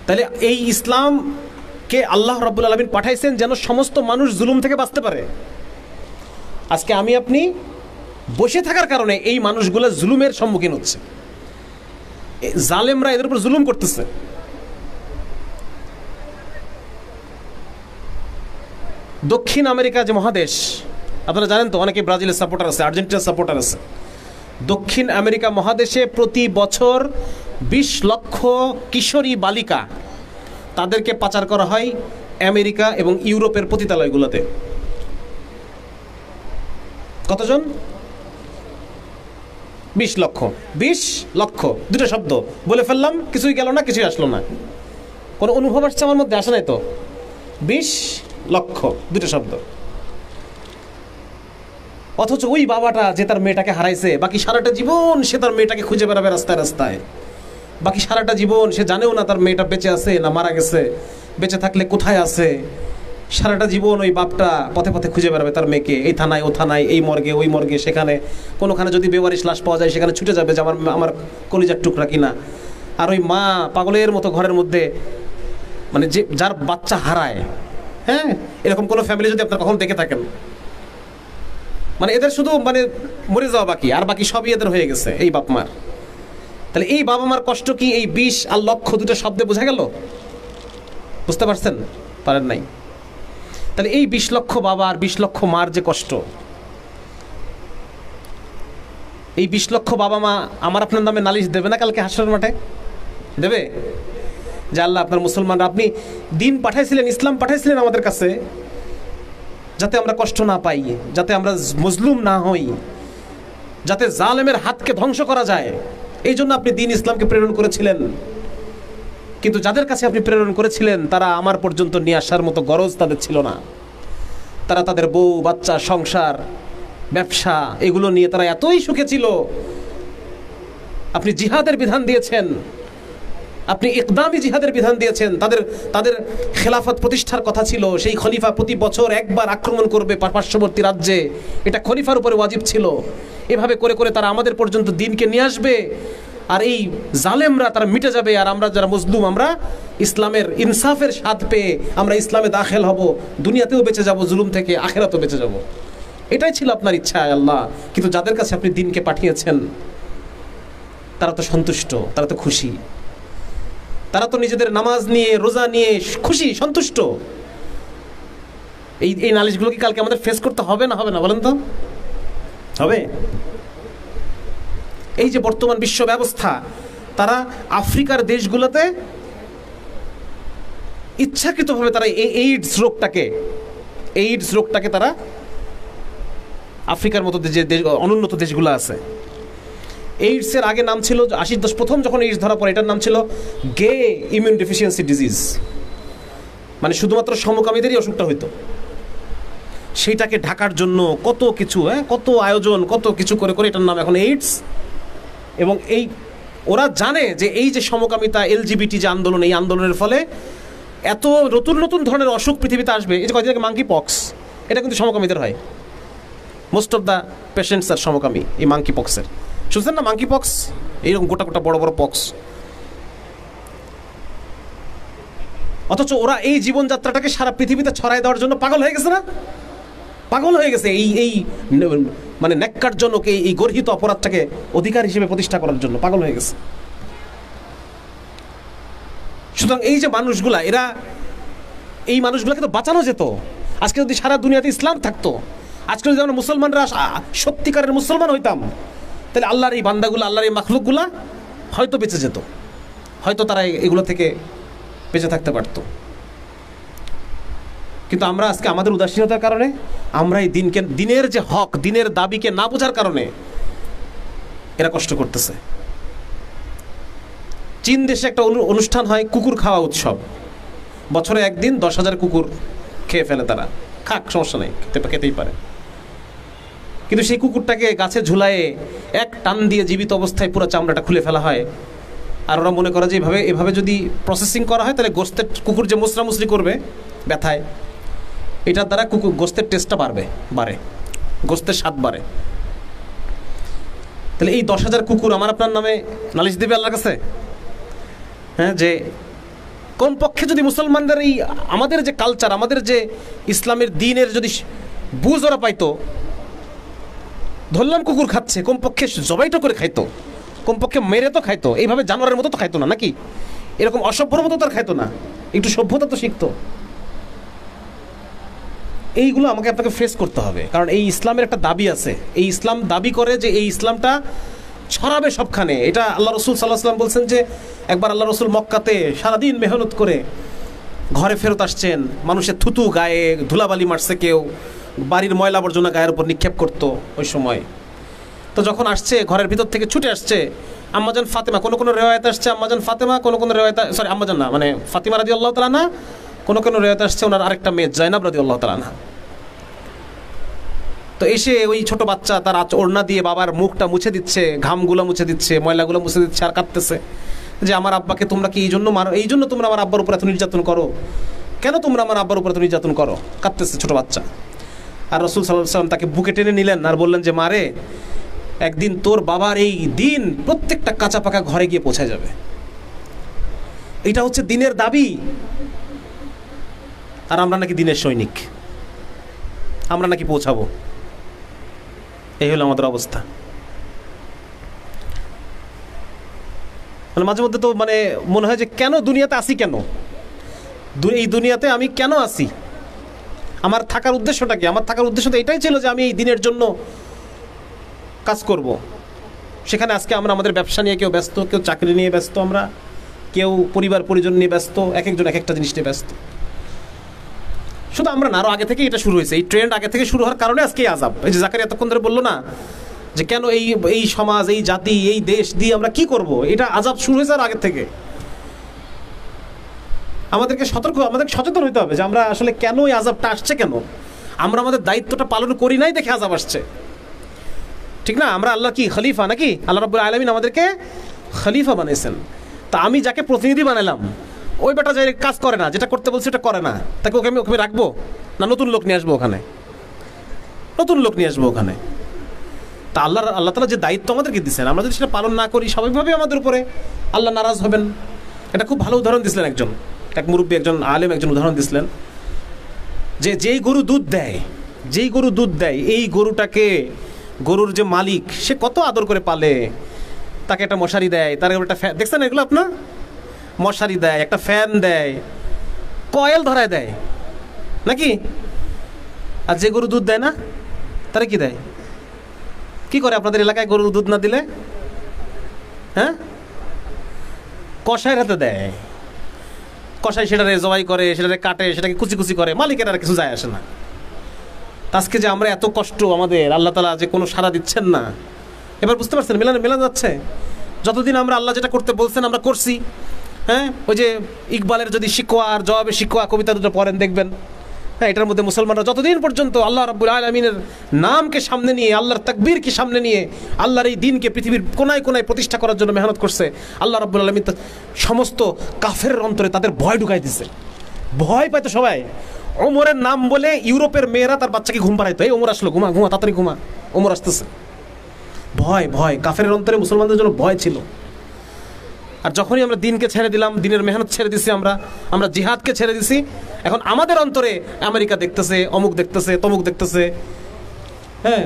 তাহলে এই ইসলামকে আল্লাহ রাব্বুল আলামিন পাঠাইছেন যেন সমস্ত মানুষ জুলুম থেকে বাঁচতে পারে। আজকে আমি আপনি বসে থাকার কারণে এই মানুষগুলো জুলুমের সম্মুখীন হচ্ছে, জালেমরা এদের উপর জুলুম করতেছে। দক্ষিণ আমেরিকা যে মহাদেশ, আপনারা জানেন তো, অনেকে ব্রাজিলের সাপোর্টার আছে, আর্জেন্টিনার সাপোর্টার আছে। দক্ষিণ আমেরিকা মহাদেশে প্রতি বছর 20 লক্ষ কিশোরী বালিকা, তাদেরকে পাচার করা হয় আমেরিকা এবং ইউরোপের পতিতালয়গুলোতে। কতজন? 20 লক্ষ, 20 লক্ষ, দুটো শব্দ বলে ফেললাম, কিছুই গেল না, কিছুই আসলো না, কোনো অনুভব আসছে আমার মধ্যে? আসে নাই তো। 20 লক্ষ, দুটো শব্দ। অথচ ওই বাবাটা যে তার মেয়েটাকে হারাইছে, বাকি সারাটা জীবন সে তার মেয়েটাকে খুঁজে বেড়াবে রাস্তায় রাস্তায়, বাকি সারাটা জীবন সে জানেও না তার মেয়েটা বেঁচে আছে না মারা গেছে, বেঁচে থাকলে কোথায় আছে। সারাটা জীবন ওই বাপটা পথে পথে খুঁজে বেড়াবে তার মেয়েকে, এই থানায় ও থানায়, এই মর্গে ওই মর্গে, সেখানে কোনোখানে যদি বেওয়ারিশ লাশ পাওয়া যায় সেখানে ছুটে যাবে যে আমার কলিজার টুকরা কিনা। আর ওই মা পাগলের মতো ঘরের মধ্যে, মানে যে যার বাচ্চা হারায়, হ্যাঁ, এরকম কোনো ফ্যামিলি যদি আপনারা কখন দেখে থাকেন, মানে এদের শুধু মানে মরে যাওয়া বাকি, আর বাকি সবই এদের হয়ে গেছে এই বাপ মার। তাহলে এই বাবা মার কষ্ট কি এই 20 আর লক্ষ দুটো শব্দে বোঝা গেল? বুঝতে পারছেন? পারেন নাই। তাহলে এই 20 লক্ষ বাবা আর 20 লক্ষ মার যে কষ্ট, এই 20 লক্ষ বাবা মা আমার আপনার নামে নালিশ দেবে না কালকে হাসরের মাঠে? দেবে যে আল্লাহ আপনার মুসলমানরা, আপনি দিন পাঠাইছিলেন, ইসলাম পাঠাইছিলেন আমাদের কাছে যাতে আমরা কষ্ট না পাই, যাতে আমরা মজলুম না হই, যাতে জালেমের হাতকে ধ্বংস করা যায়, এই জন্য আপনি দিন ইসলামকে প্রেরণ করেছিলেন। কিন্তু যাদের কাছে আপনি প্রেরণ করেছিলেন তারা আমার পর্যন্ত নিয়ে আসার মতো গরজ তাদের ছিল না। তারা তাদের বউ বাচ্চা, সংসার, ব্যবসা, এগুলো নিয়ে তারা এতই সুখে ছিল। আপনি জিহাদের বিধান দিয়েছেন, আপনি ইকদামি জিহাদের বিধান দিয়েছেন। তাদের খেলাফত প্রতিষ্ঠার কথা ছিল, সেই খলিফা প্রতি বছর একবার আক্রমণ করবে পার্শ্ববর্তী রাজ্যে, এটা খলিফার উপরে ওয়াজিব ছিল। এভাবে করে করে তারা আমাদের পর্যন্ত দিনকে নিয়ে আসবে, আর এই জালেমরা তারা মিটে যাবে, আর আমরা যারা মজলুম আমরা ইসলামের ইনসাফের স্বাদ পেয়ে আমরা ইসলামে দাখিল হব, দুনিয়াতেও বেঁচে যাব জুলুম থেকে, আখিরাতেও বেঁচে যাব। এটাই ছিল আপনার ইচ্ছা আল্লাহ। কিন্তু যাদের কাছে আপনি দিনকে পাঠিয়েছেন তারা তো সন্তুষ্ট, তারা তো খুশি, তারা তো নিজেদের নামাজ নিয়ে রোজা নিয়ে খুশি সন্তুষ্ট। এই নালিশগুলো কি কালকে আমাদের ফেস করতে হবে না হবে না বলেন তো? হবে। এই যে বর্তমান বিশ্ব ব্যবস্থা, তারা আফ্রিকার দেশগুলোতে ইচ্ছাকৃতভাবে তারা এইডস রোগটাকে তারা আফ্রিকার মতো যে অনুন্নত দেশগুলো আছে, এইডসের আগে নাম ছিল 80 প্রথম যখন এইডস ধরা পড়ে এটার নাম ছিল গে ইমিউন ডেফিসিয়েন্সি ডিজিজ, মানে শুধুমাত্র সমকামীদেরই অসুখটা হইতো। সেইটাকে ঢাকার জন্য কত কিছু, কত আয়োজন, কত কিছু করে করে এটার নাম এখন এইডস। এবং ওরা জানে যে এই যে সমকামিতা, এলজিবিটি যে আন্দোলন, এই আন্দোলনের ফলে এত নতুন নতুন ধরনের অসুখ পৃথিবীতে আসবে। এই যে কয়েকদিন আগে মাঙ্কি পক্স, এটা কিন্তু সমকামীদের হয়, মোস্ট অফ দ্য পেশেন্টস আর সমকামী। এই মাঙ্কি পক্সের শুনছেন না? মাঙ্কি পক্স, এইরকম গোটা গোটা বড় বড় পক্স। অথচ ওরা এই জীবনযাত্রাটাকে সারা পৃথিবীতে ছড়াই দেওয়ার জন্য পাগল হয়ে গেছে না? পাগল হয়ে গেছে এই মানে ন্যাক্কারজনক এই গর্হিত অপরাধটাকে অধিকার হিসেবে প্রতিষ্ঠা করার জন্য পাগল হয়ে গেছে। সুতরাং এই যে মানুষগুলা, এই মানুষগুলাকে তো বাঁচানো যেত। আজকে যদি সারা দুনিয়াতে ইসলাম থাকতো, আজকে যদি আমরা মুসলমানরা সত্যিকারের মুসলমান হইতাম, তাহলে আল্লাহর এই বান্দাগুলো, আল্লাহর এই মাখলুকগুলা হয়তো বেঁচে যেত, হয়তো তারা এগুলো থেকে বেঁচে থাকতে পারত। কিন্তু আমরা আজকে আমাদের উদাসীনতার কারণে, আমরা এই দিনের যে হক, দিনের দাবিকে না বোঝার কারণে এরা কষ্ট করতেছে। চীন দেশে একটা অনুষ্ঠান হয়, কুকুর খাওয়া উৎসব। বছরে একদিন 10,000 কুকুর খেয়ে ফেলে তারা। খাক, সমস্যা নেই, খেতেই পারে। কিন্তু সেই কুকুরটাকে গাছে ঝুলায়ে এক টান দিয়ে জীবিত অবস্থায় পুরো চামড়াটা খুলে ফেলা হয়। আর ওরা মনে করে যে এভাবে যদি প্রসেসিং করা হয় তাহলে কুকুর যে মুসরামুসরি করবে ব্যথায়, এটার দ্বারা গোস্তের টেস্টটা বাড়ে, গোস্তের স্বাদ বাড়ে। তাহলে এই 10,000 কুকুর আমার আপনার নামে নালিশ দেবে আল্লাহর কাছে? হ্যাঁ, যে কমপক্ষে যদি মুসলমানদের এই আমাদের যে কালচার, আমাদের যে ইসলামের দিনের যদি বুঝ ওরা পাইতো, ধরলাম কুকুর খাচ্ছে, কমপক্ষে জবাইটা করে খাইতো, কমপক্ষে মেরে তো খাইতো, এইভাবে জানোয়ারের মতো তো খাইতো না, নাকি এরকম অসভ্যর মতো তো আর খাইতো না, একটু সভ্যতা তো শিখতো। এইগুলো আমাকে আপনাকে ফেস করতে হবে, কারণ এই ইসলামের একটা দাবি আছে। এই ইসলাম দাবি করে যে এই ইসলামটা ছড়াবে সবখানে। এটা আল্লাহ রসুল সাল্লাল্লাহু আলাইহি ওয়াসাল্লাম বলছেন যে একবার আল্লাহ রসুল মক্কাতে সারাদিন মেহনত করে ঘরে ফেরত আসছেন, মানুষের থুতু গায়ে ধুলাবালি মারছে, কেউ বাড়ির ময়লা আবর্জনা গায়ের উপর নিক্ষেপ করতো ওই সময়। তো যখন আসছে ঘরের ভিতর থেকে ছুটে আসছে আম্মাজান ফাতেমা, কোনো রেওয়ায়েত আসছে আম্মাজান ফাতেমা, কোনো রেওয়ায়েত, সরি আম্মাজান না, মানে ফাতিমা রাদিয়াল্লাহু তাআলা আনহা, কোনো রেওয়ায়েত আসছে ওনার আরেকটা মেয়ে জাইনাব রাদিয়াল্লাহু তাআলা আনহা। তো এসে ওই ছোট বাচ্চা তার ওড়না দিয়ে বাবার মুখটা মুছে দিচ্ছে, ঘামগুলো মুছে দিচ্ছে, ময়লাগুলো মুছে দিচ্ছে, আর কাঁদতেছে যে আমার আব্বাকে তোমরা কি এই জন্য মারো, এই জন্য তোমরা আমার আব্বার উপর এত নির্যাতন করো, কেন তোমরা আমার আব্বার উপর এত নির্যাতন করো, কাঁদতেছে ছোট বাচ্চা। আর রাসূল সাল্লাল্লাহু আলাইহি ওয়াসাল্লাম তাকে বুকে টেনে নিলেন আর বললেন যে মারে, একদিন তোর বাবার এই দিন প্রত্যেকটা কাঁচা পাকা ঘরে গিয়ে পৌঁছে যাবে। এটা হচ্ছে দিনের দাবি, আর আমরা নাকি দিনের সৈনিক, আমরা নাকি পৌঁছাবো। এই হলো আমাদের অবস্থা। মানে মাঝে মধ্যে তো মানে মনে হয় যে কেন দুনিয়াতে আসি, কেন এই দুনিয়াতে আমি কেন আসি, আমার থাকার উদ্দেশ্যটা কি? আমার থাকার উদ্দেশ্য তো এটাই ছিল যে আমি এই দিনের জন্য কাজ করব। সেখানে আজকে আমরা আমাদের ব্যবসা নিয়ে কেউ ব্যস্ত, কেউ চাকরি নিয়ে ব্যস্ত, আমরা কেউ পরিবার পরিজন নিয়ে ব্যস্ত, এক একজন এক একটা জিনিস নিয়ে ব্যস্ত। শুধু আমরা না, আরও আগে থেকে এটা শুরু হয়েছে, এই ট্রেন্ড আগে থেকে শুরু হওয়ার কারণে আজকে আযাব। এই যে জাকারিয়া এতক্ষণ ধরে বললো না যে কেন এই সমাজ, এই জাতি, এই দেশ দিয়ে আমরা কি করব, এটা আযাব শুরু হয়েছে আর আগের থেকে। আমাদেরকে সচেতন হতে হবে যে আমরা আসলে কেন এই আযাবটা আসছে, কেন আমরা আমাদের দায়িত্বটা পালন করি নাই দেখে আযাব আসছে, ঠিক না? আমরা আল্লাহ কি খলিফা নাকি? আল্লাহ রাব্বুল আলামিন আমাদেরকে খলিফা বানিয়েছেন। তা আমি যাকে প্রতিনিধি বানালাম ওই বেটা যে কাজ করে না, যেটা করতে বলছে ওটা করে না, তাকে ওকে রাখবো না নতুন লোক নিয়ে আসবো ওখানে? নতুন লোক নিয়ে আসবো ওখানে। তা আল্লাহ তাআলা যে দায়িত্ব আমাদেরকে দিচ্ছেন, আমরা যদি সেটা পালন না করি স্বাভাবিকভাবেই আমাদের উপরে আল্লাহ নারাজ হবেন। এটা খুব ভালো উদাহরণ দিছিলেন এক মুরব্বী, একজন আলেম একজন উদাহরণ দিছিলেন যে যেই গরু দুধ দেয় এই গরুটাকে, গরুর যে মালিক সে কত আদর করে পালে, তাকে একটা মশারি দেয়, তার একটা ফ্যান, দেখছেন এগুলো আপনার? মশারি দেয়, একটা ফ্যান দেয়, কয়েল ধরায় দেয় নাকি? আর যে গরু দুধ দেয় না তারা কি দেয়? কি করে আপনাদের এলাকায় গরু দুধ না দিলে? হ্যাঁ, কষাইয়ের হাতে দেয়। কষাই সেটারে জবাই করে, সেটারে কাটে, সেটাকে কুচি করে, মালিকের আর কিছু যায় আসে না। আজকে যে আমরা এত কষ্ট, আমাদের আল্লাহ তাআলা যে কোনো সাড়া দিচ্ছেন না, এবার বুঝতে পারছেন? মেলা যাচ্ছে। যতদিন আমরা আল্লাহ যেটা করতে বলছেন আমরা করছি। হ্যাঁ, ওই যে ইকবালের যদি শিকওয়া আর জবাবে শিকওয়া কবিতা দুটো পড়েন দেখবেন, হ্যাঁ, এটার মধ্যে মুসলমানরা যতদিন পর্যন্ত আল্লাহ রাব্বুল আলামিনের নামকে সামনে নিয়ে, আল্লাহর তাকবীরকে সামনে নিয়ে, আল্লাহর এই দ্বীনকে পৃথিবীর কোনায় কোনায় প্রতিষ্ঠা করার জন্য মেহনত করছে, আল্লাহ রাব্বুল আলামিন সমস্ত কাফেরের অন্তরে তাদের ভয় ঢুকাই দিছে। ভয় পাইতো সবাই। ওমরের নাম বলে ইউরোপের মেয়েরা তার বাচ্চাকে ঘুম পাড়াইতো, এই ওমর আসলো, ঘুমা তাড়াতাড়ি ঘুমা, ওমর আসতেছে। ভয় কাফেরের অন্তরে মুসলমানদের জন্য ভয় ছিল। আর যখনই আমরা দিনকে ছেড়ে দিলাম, দিনের মেহনত ছেড়ে দিছি, আমরা জিহাদকে ছেড়ে দিছি, এখন আমাদের অন্তরে আমেরিকা দেখতেছে, অমুক দেখতেছে, তমুক দেখতেছে, হ্যাঁ,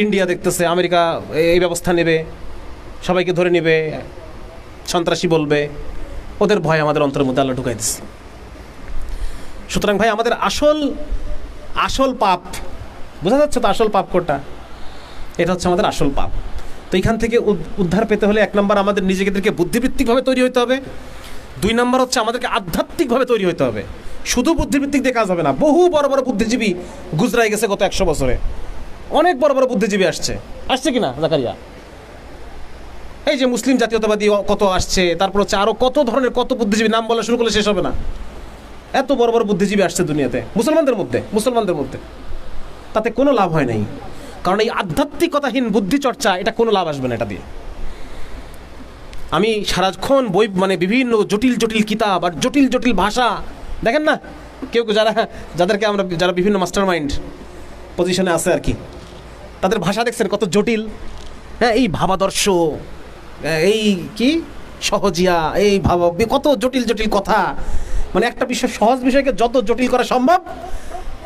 ইন্ডিয়া দেখতেছে, আমেরিকা এই ব্যবস্থা নেবে, সবাইকে ধরে নেবে, সন্ত্রাসী বলবে, ওদের ভয় আমাদের অন্তরের মধ্যে আল্লাহ ঢুকাই দিচ্ছে। সুতরাং ভাই, আমাদের আসল পাপ বোঝা যাচ্ছে তো? আসল পাপ কোনটা? এটা হচ্ছে আমাদের আসল পাপ। তো এখান থেকে উদ্ধার পেতে হলে 1 নম্বর আমাদের নিজেদেরকে বুদ্ধিবৃত্তিকভাবে তৈরি হতে হবে। 2 নম্বর হচ্ছে আমাদেরকে আধ্যাত্মিকভাবে তৈরি হতে হবে। শুধু বুদ্ধিবৃত্তিক দিয়ে কাজ হবে না। বহু বড় বড় বুদ্ধিজীবী গুজরাই গেছে গত 100 বছরে, অনেক বড় বড় বুদ্ধিজীবী আসছে কিনা জাকারিয়া? এই যে মুসলিম জাতীয়তাবাদী কত আসছে, তারপর হচ্ছে আরো কত ধরনের কত বুদ্ধিজীবী, নাম বলা শুরু করলে শেষ হবে না। এত বড় বড় বুদ্ধিজীবী আসছে দুনিয়াতে মুসলমানদের মধ্যে, তাতে কোনো লাভ হয় নাই। কারণ এই আধ্যাত্মিকতাহীন বুদ্ধি চর্চা, এটা কোনো লাভ আসবে না এটা দিয়ে। আমি সারাক্ষণ বই, মানে বিভিন্ন জটিল কিতাব আর জটিল ভাষা, দেখেন না কেউ যাদেরকে আমরা, যারা বিভিন্ন মাস্টার মাইন্ড পজিশনে আছে আর কি, তাদের ভাষা দেখছেন কত জটিল। হ্যাঁ, এই ভাবাদর্শ, এই কি সহজিয়া, এই কত জটিল কথা। মানে একটা বিষয়, সহজ বিষয়কে যত জটিল করা সম্ভব,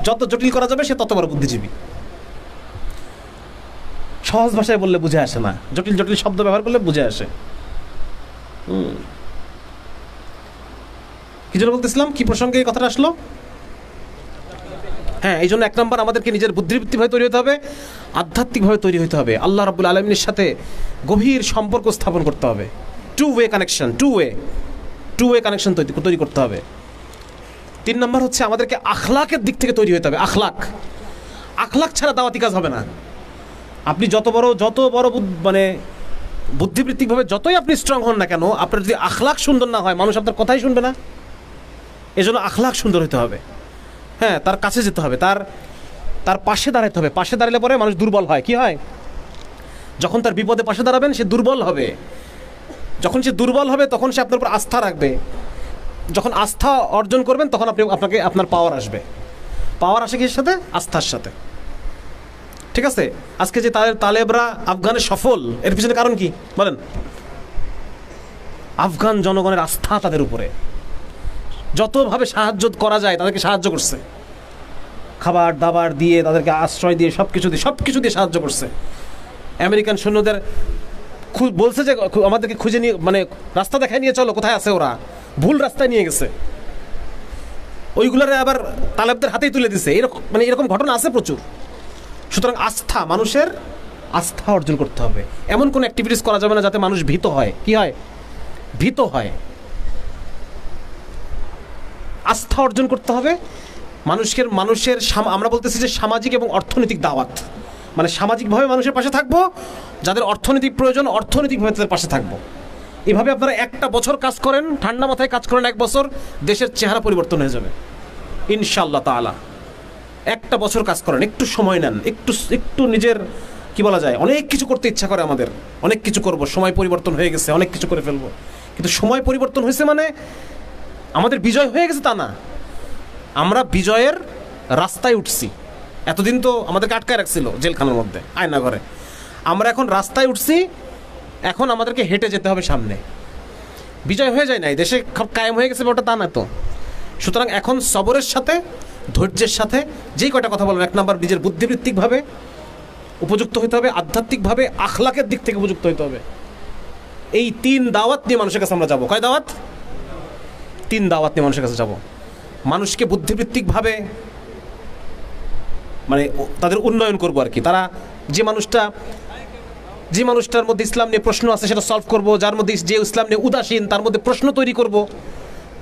যত জটিল করা যাবে সে তত বড় বুদ্ধিজীবী। সহজ ভাষায় বললে বুঝে আসে না, জটিল শব্দ ব্যবহার করলে বুঝে আসে। কি জন্য বলতেছিলাম, কি প্রসঙ্গে এই কথাটা আসলো? হ্যাঁ, এই জন্য 1 নম্বর আমাদেরকে নিজের বুদ্ধিবৃত্তিভাবে তৈরি হতে হবে, আধ্যাত্মিকভাবে তৈরি হতে হবে, আল্লাহ রাব্বুল আলামিনের সাথে গভীর সম্পর্ক স্থাপন করতে হবে। টু ওয়ে কানেকশন তৈরি করতে হবে। 3 নম্বর হচ্ছে আমাদেরকে আখলাকের দিক থেকে তৈরি হতে হবে। আখলাক ছাড়া দাওয়াতি কাজ হবে না। আপনি যত বড় মানে বুদ্ধিবৃত্তিকভাবে যতই আপনি স্ট্রং হন না কেন, আপনার যদি আখলাক সুন্দর না হয়, মানুষ আপনার কথাই শুনবে না। এজন্য আখলাক সুন্দর হতে হবে। হ্যাঁ, তার কাছে যেতে হবে, তার পাশে দাঁড়াতে হবে। পাশে দাঁড়ালে পরে মানুষ দুর্বল হয়। কি হয়? যখন তার বিপদে পাশে দাঁড়াবেন সে দুর্বল হবে। যখন সে দুর্বল হবে তখন সে আপনার উপর আস্থা রাখবে। যখন আস্থা অর্জন করবেন তখন আপনার পাওয়ার আসবে। পাওয়ার আসে কিসের সাথে? আস্থার সাথে। ঠিক আছে? আজকে যে তালেবরা আফগানে সফল, এর পিছনে কারণ কি বলেন? আফগান জনগণের আস্থা তাদের উপরে। যতভাবে সাহায্য করা যায় তাদেরকে সাহায্য করছে, খাবার দাবার দিয়ে, তাদেরকে আশ্রয় দিয়ে, সব কিছু দিয়ে সাহায্য করছে। আমেরিকান সৈন্যদের বলছে যে আমাদেরকে খুঁজে নিয়ে, মানে রাস্তা দেখায় নিয়ে চলো, কোথায় আছে ওরা, ভুল রাস্তায় নিয়ে গেছে, ওইগুলারে আবার তালেবদের হাতেই তুলে দিছে। এরকম ঘটনা আছে প্রচুর। সুতরাং আস্থা, মানুষের আস্থা অর্জন করতে হবে। এমন কোনো অ্যাক্টিভিটিস করা যাবে না যাতে মানুষ ভীত হয়। কি হয়? ভীত হয়। আস্থা অর্জন করতে হবে মানুষের আমরা বলতেছি যে সামাজিক এবং অর্থনৈতিক দাওয়াত, মানে সামাজিকভাবে মানুষের পাশে থাকবো, যাদের অর্থনৈতিক প্রয়োজন অর্থনৈতিকভাবে তাদের পাশে থাকবো। এভাবে আপনারা একটা বছর কাজ করেন, ঠান্ডা মাথায় কাজ করেন, 1 বছর, দেশের চেহারা পরিবর্তন হয়ে যাবে ইনশাআল্লাহ তাআলা। একটা বছর কাজ করেন, একটু সময় নেন, একটু নিজের কি বলা যায়, অনেক কিছু করতে ইচ্ছা করে আমাদের, অনেক কিছু করব, সময় পরিবর্তন হয়ে গেছে, অনেক কিছু করে ফেলবো। কিন্তু সময় পরিবর্তন হয়েছে মানে আমাদের বিজয় হয়ে গেছে তা না। আমরা বিজয়ের রাস্তায় উঠছি। এতদিন তো আমাদেরকে আটকায় রাখছিল জেলখানার মধ্যে, আয়না ঘরে। আমরা এখন রাস্তায় উঠছি, এখন আমাদেরকে হেঁটে যেতে হবে সামনে। বিজয় হয়ে যায় নাই, দেশে কায়েম হয়ে গেছে ওটা তা না তো। সুতরাং এখন সবরের সাথে, ধৈর্যের সাথে, যেই কয়টা কথা বলবেন, 1 নম্বর নিজের বুদ্ধিবৃত্তিকভাবে উপযুক্ত হতে হবে, আধ্যাত্মিকভাবে আখলাকের দিক থেকে উপযুক্ত হতে হবে। এই 3 দাওয়াত নিয়ে মানুষের কাছে আমরা যাব। কয় দাওয়াত? 3 দাওয়াত নিয়ে মানুষের কাছে যাব। মানুষকে বুদ্ধিবৃত্তিকভাবে মানে তাদের উন্নয়ন করবো আর কি। তারা যে মানুষটার মধ্যে ইসলাম নিয়ে প্রশ্ন আছে সেটা সলভ করব, যার মধ্যে যে ইসলাম নিয়ে উদাসীন তার মধ্যে প্রশ্ন তৈরি করব,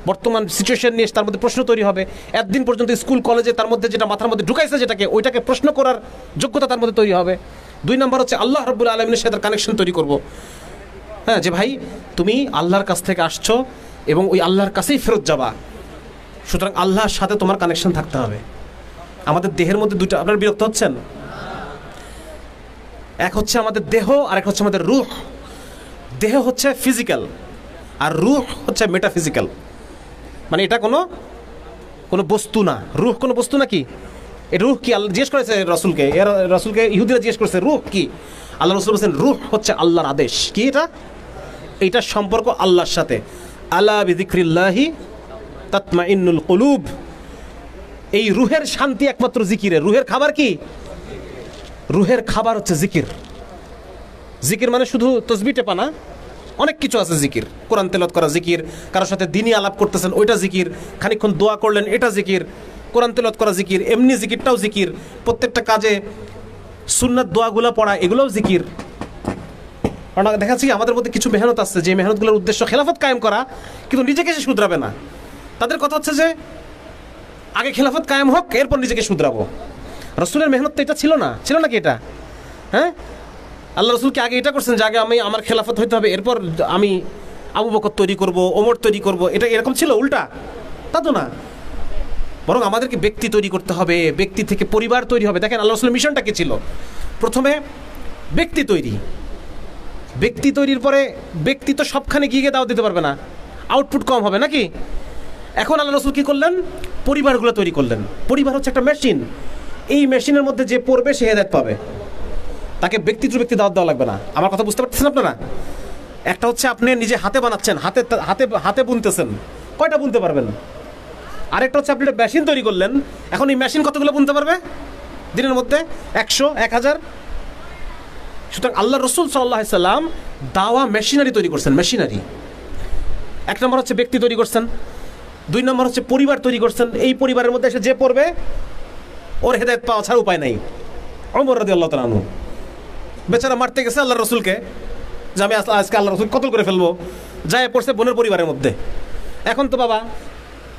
বর্তমান সিচুয়েশন নিয়ে তার মধ্যে প্রশ্ন তৈরি হবে। একদিন পর্যন্ত স্কুল কলেজে তার মধ্যে যেটা মাথার মধ্যে ঢুকাইছে ওইটাকে প্রশ্ন করার যোগ্যতা তার মধ্যে তৈরি হবে। 2 নম্বর হচ্ছে আল্লাহ রাব্বুল আলামিনের সাথে কানেকশন তৈরি করব। হ্যাঁ, যে ভাই তুমি আল্লাহর কাছ থেকে আসছো এবং ওই আল্লাহর কাছেই ফেরত যাবা, সুতরাং আল্লাহর সাথে তোমার কানেকশন থাকতে হবে। আমাদের দেহের মধ্যে 2টা, আপনারা বিরক্ত হচ্ছেন? এক হচ্ছে আমাদের দেহ, আর এক হচ্ছে আমাদের রূহ। দেহ হচ্ছে ফিজিক্যাল আর রূহ হচ্ছে মেটাফিজিক্যাল। মানে এটা কোনো বস্তু না। রূহ কোনো বস্তু নাকি? এই রূহ কি? আল্লাহ জিজ্ঞেস করেছে রাসূলকে ইহুদিরা জিজ্ঞেস করেছে রূহ কি? আল্লাহ রাসূল বলেছেন রূহ হচ্ছে আল্লাহর আদেশ। কি এইটার সম্পর্ক আল্লাহর সাথে। আলা বিযিকরিল্লাহি তাতমাইন্নুল কুলুব। এই রুহের শান্তি একমাত্র জিকিরে। রুহের খাবার কি? রুহের খাবার হচ্ছে জিকির। জিকির মানে শুধু তসবিহ টেপা না, অনেক কিছু আছে জিকির। কোরআন তেলাওয়াত করা জিকির, কারোর সাথে দ্বীনি আলাপ করতেছেন ওইটা জিকির, খানিকক্ষণ দোয়া করলেন এটা জিকির, কোরআন তেলাওয়াত করা জিকির, এমনি জিকিরটাও জিকির, প্রত্যেকটা কাজে সুন্নাত দোয়াগুলো পড়া এগুলোও জিকির। কারণ দেখাচ্ছি আমাদের মধ্যে কিছু মেহনত আছে, যে মেহনতগুলোর উদ্দেশ্য খেলাফত কায়েম করা, কিন্তু নিজেকে সে শুধরাবে না। তাদের কথা হচ্ছে যে আগে খেলাফত কায়েম হোক, এরপর নিজেকে শুধরাবো। রাসূলের মেহনত তো এটা ছিল নাকি এটা? হ্যাঁ, আল্লাহ রাসূলকে আগে এটা করছেন যে আগে আমার খেলাফত হইতে হবে, এরপর আমি আবু বকর তৈরি করব, ওমর তৈরি করব। এটা এরকম ছিল? উল্টা তা তো না, বরং আমাদেরকে ব্যক্তি তৈরি করতে হবে, ব্যক্তি থেকে পরিবার তৈরি হবে। দেখেন আল্লাহ রাসূলের মিশনটা কি ছিল? প্রথমে ব্যক্তি তৈরি। ব্যক্তি তৈরির পরে ব্যক্তি তো সবখানে গিয়ে দাওয়াত দিতে পারবে না, আউটপুট কম হবে নাকি? এখন আল্লাহ রাসূল কী করলেন? পরিবারগুলো তৈরি করলেন। পরিবার হচ্ছে একটা মেশিন। এই মেশিনের মধ্যে যে পড়বে সে হেদায়েত পাবে, তাকে ব্যক্তি দাওয়াত দেওয়া লাগবে না। আমার কথা বুঝতে পারতেছেন আপনারা? একটা হচ্ছে আপনি নিজে হাতে বানাচ্ছেন, হাতে বুনতেছেন, কয়টা বুনতে পারবেন? আরেকটা হচ্ছে আপনি একটা মেশিন তৈরি করলেন, এখন এই মেশিন কতগুলো বুনতে পারবে দিনের মধ্যে? 100, 1000। সুতরাং আল্লাহ রাসূল সাল্লাল্লাহু আলাইহি সাল্লাম দাওয়া মেশিনারি তৈরি করছেন। মেশিনারি 1 নম্বর হচ্ছে ব্যক্তি তৈরি করছেন, 2 নম্বর হচ্ছে পরিবার তৈরি করছেন। এই পরিবারের মধ্যে এসে যে পড়বে ওর হেদায়েত পাওয়া ছাড়া উপায় নাই। ওমর রাদিয়াল্লাহু তাআলা আনহু বেচারা মারতে গেছে আল্লাহ রাসূলকে, যে আমি আজকে আল্লাহ রাসূল কতল করে ফেলবো, যায় পড়ছে বোনের পরিবারের মধ্যে। এখন তো বাবা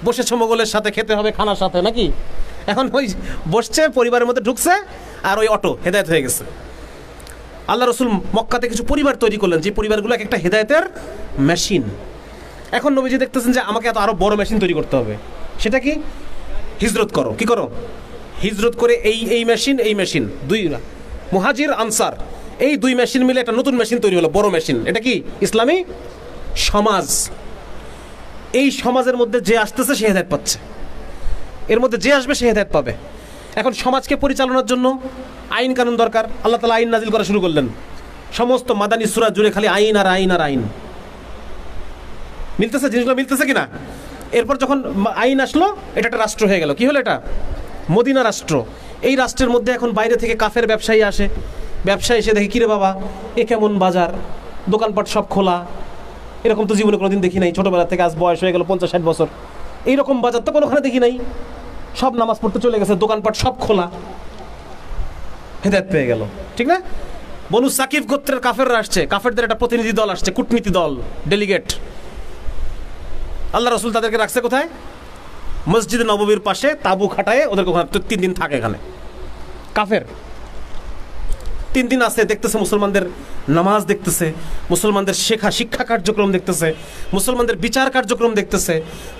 বসেছে মোগলের সাথে, খেতে হবে খানার সাথে নাকি? এখন ওই বসছে পরিবারের মধ্যে ঢুকছে, আর ওই অটো হেদায়েত হয়ে গেছে। আল্লাহ রসুল মক্কাতে কিছু পরিবার তৈরি করলেন, যে পরিবারগুলো একটা হেদায়েতের মেশিন। এখন নবীজি দেখতেছেন যে আমাকে এত আরো বড় মেশিন তৈরি করতে হবে। সেটা কি? হিজরত করো। কি করো? হিজরত করে এই মেশিন দুই মুহাজির আনসার, এই দুই মেশিন মিলে একটা নতুন মেশিন তৈরি হলো, বড় মেশিন। এটা কি? ইসলামী সমাজ। এই সমাজের মধ্যে যে আসতেছে সে হেদায়েত পাচ্ছে, এর মধ্যে যে আসবে সে হেদায়েত পাবে। এখন সমাজকে পরিচালনার জন্য আইন কানুন দরকার। আল্লাহ তাআলা আইন নাজিল করা শুরু করলেন। সমস্ত মাদানী সূরা জুড়ে খালি আইন আর আইন আর আইন। মিলতেছে জিনিসগুলো, মিলতেছে কিনা? এরপর যখন আইন আসলো, এটা একটা রাষ্ট্র হয়ে গেল। কি হলো এটা? মদিনা রাষ্ট্র। এই রাষ্ট্রের মধ্যে এখন বাইরে থেকে কাফের ব্যবসায়ী আসে। ব্যবসায়ী এসে দেখে, কিরে বাবা, এ কেমন বাজার, দোকানপাট সব খোলা, এরকম তো জীবনে কোনোদিন দেখি নাই। ছোটোবেলা থেকে আজ বয়স হয়ে গেল 50-60 বছর, এইরকম বাজার তো কোনোখানে দেখি নাই। সব নামাজ পড়তে চলে গেছে, দোকানপাট সব খোলা। হেদায়েত পেয়ে গেল, ঠিক না? বনু সাকিফ গোত্রের কাফেররা আসছে, কাফেরদের একটা প্রতিনিধি দল আসছে, কূটনীতি দল, ডেলিগেট। আল্লাহ রসুল তাদেরকে রাখছে কোথায়? মসজিদে নববীর পাশে তাঁবু খাটায় ওদেরকে ওখানে 3 দিন থাকে। এখানে কাফের 3 দিন আছে, দেখতেছে মুসলমানদের নামাজ, দেখতেছে মুসলমানদের শিক্ষা কার্যক্রম, দেখতেছে মুসলমানদের বিচার কার্যক্রম, দেখতেছে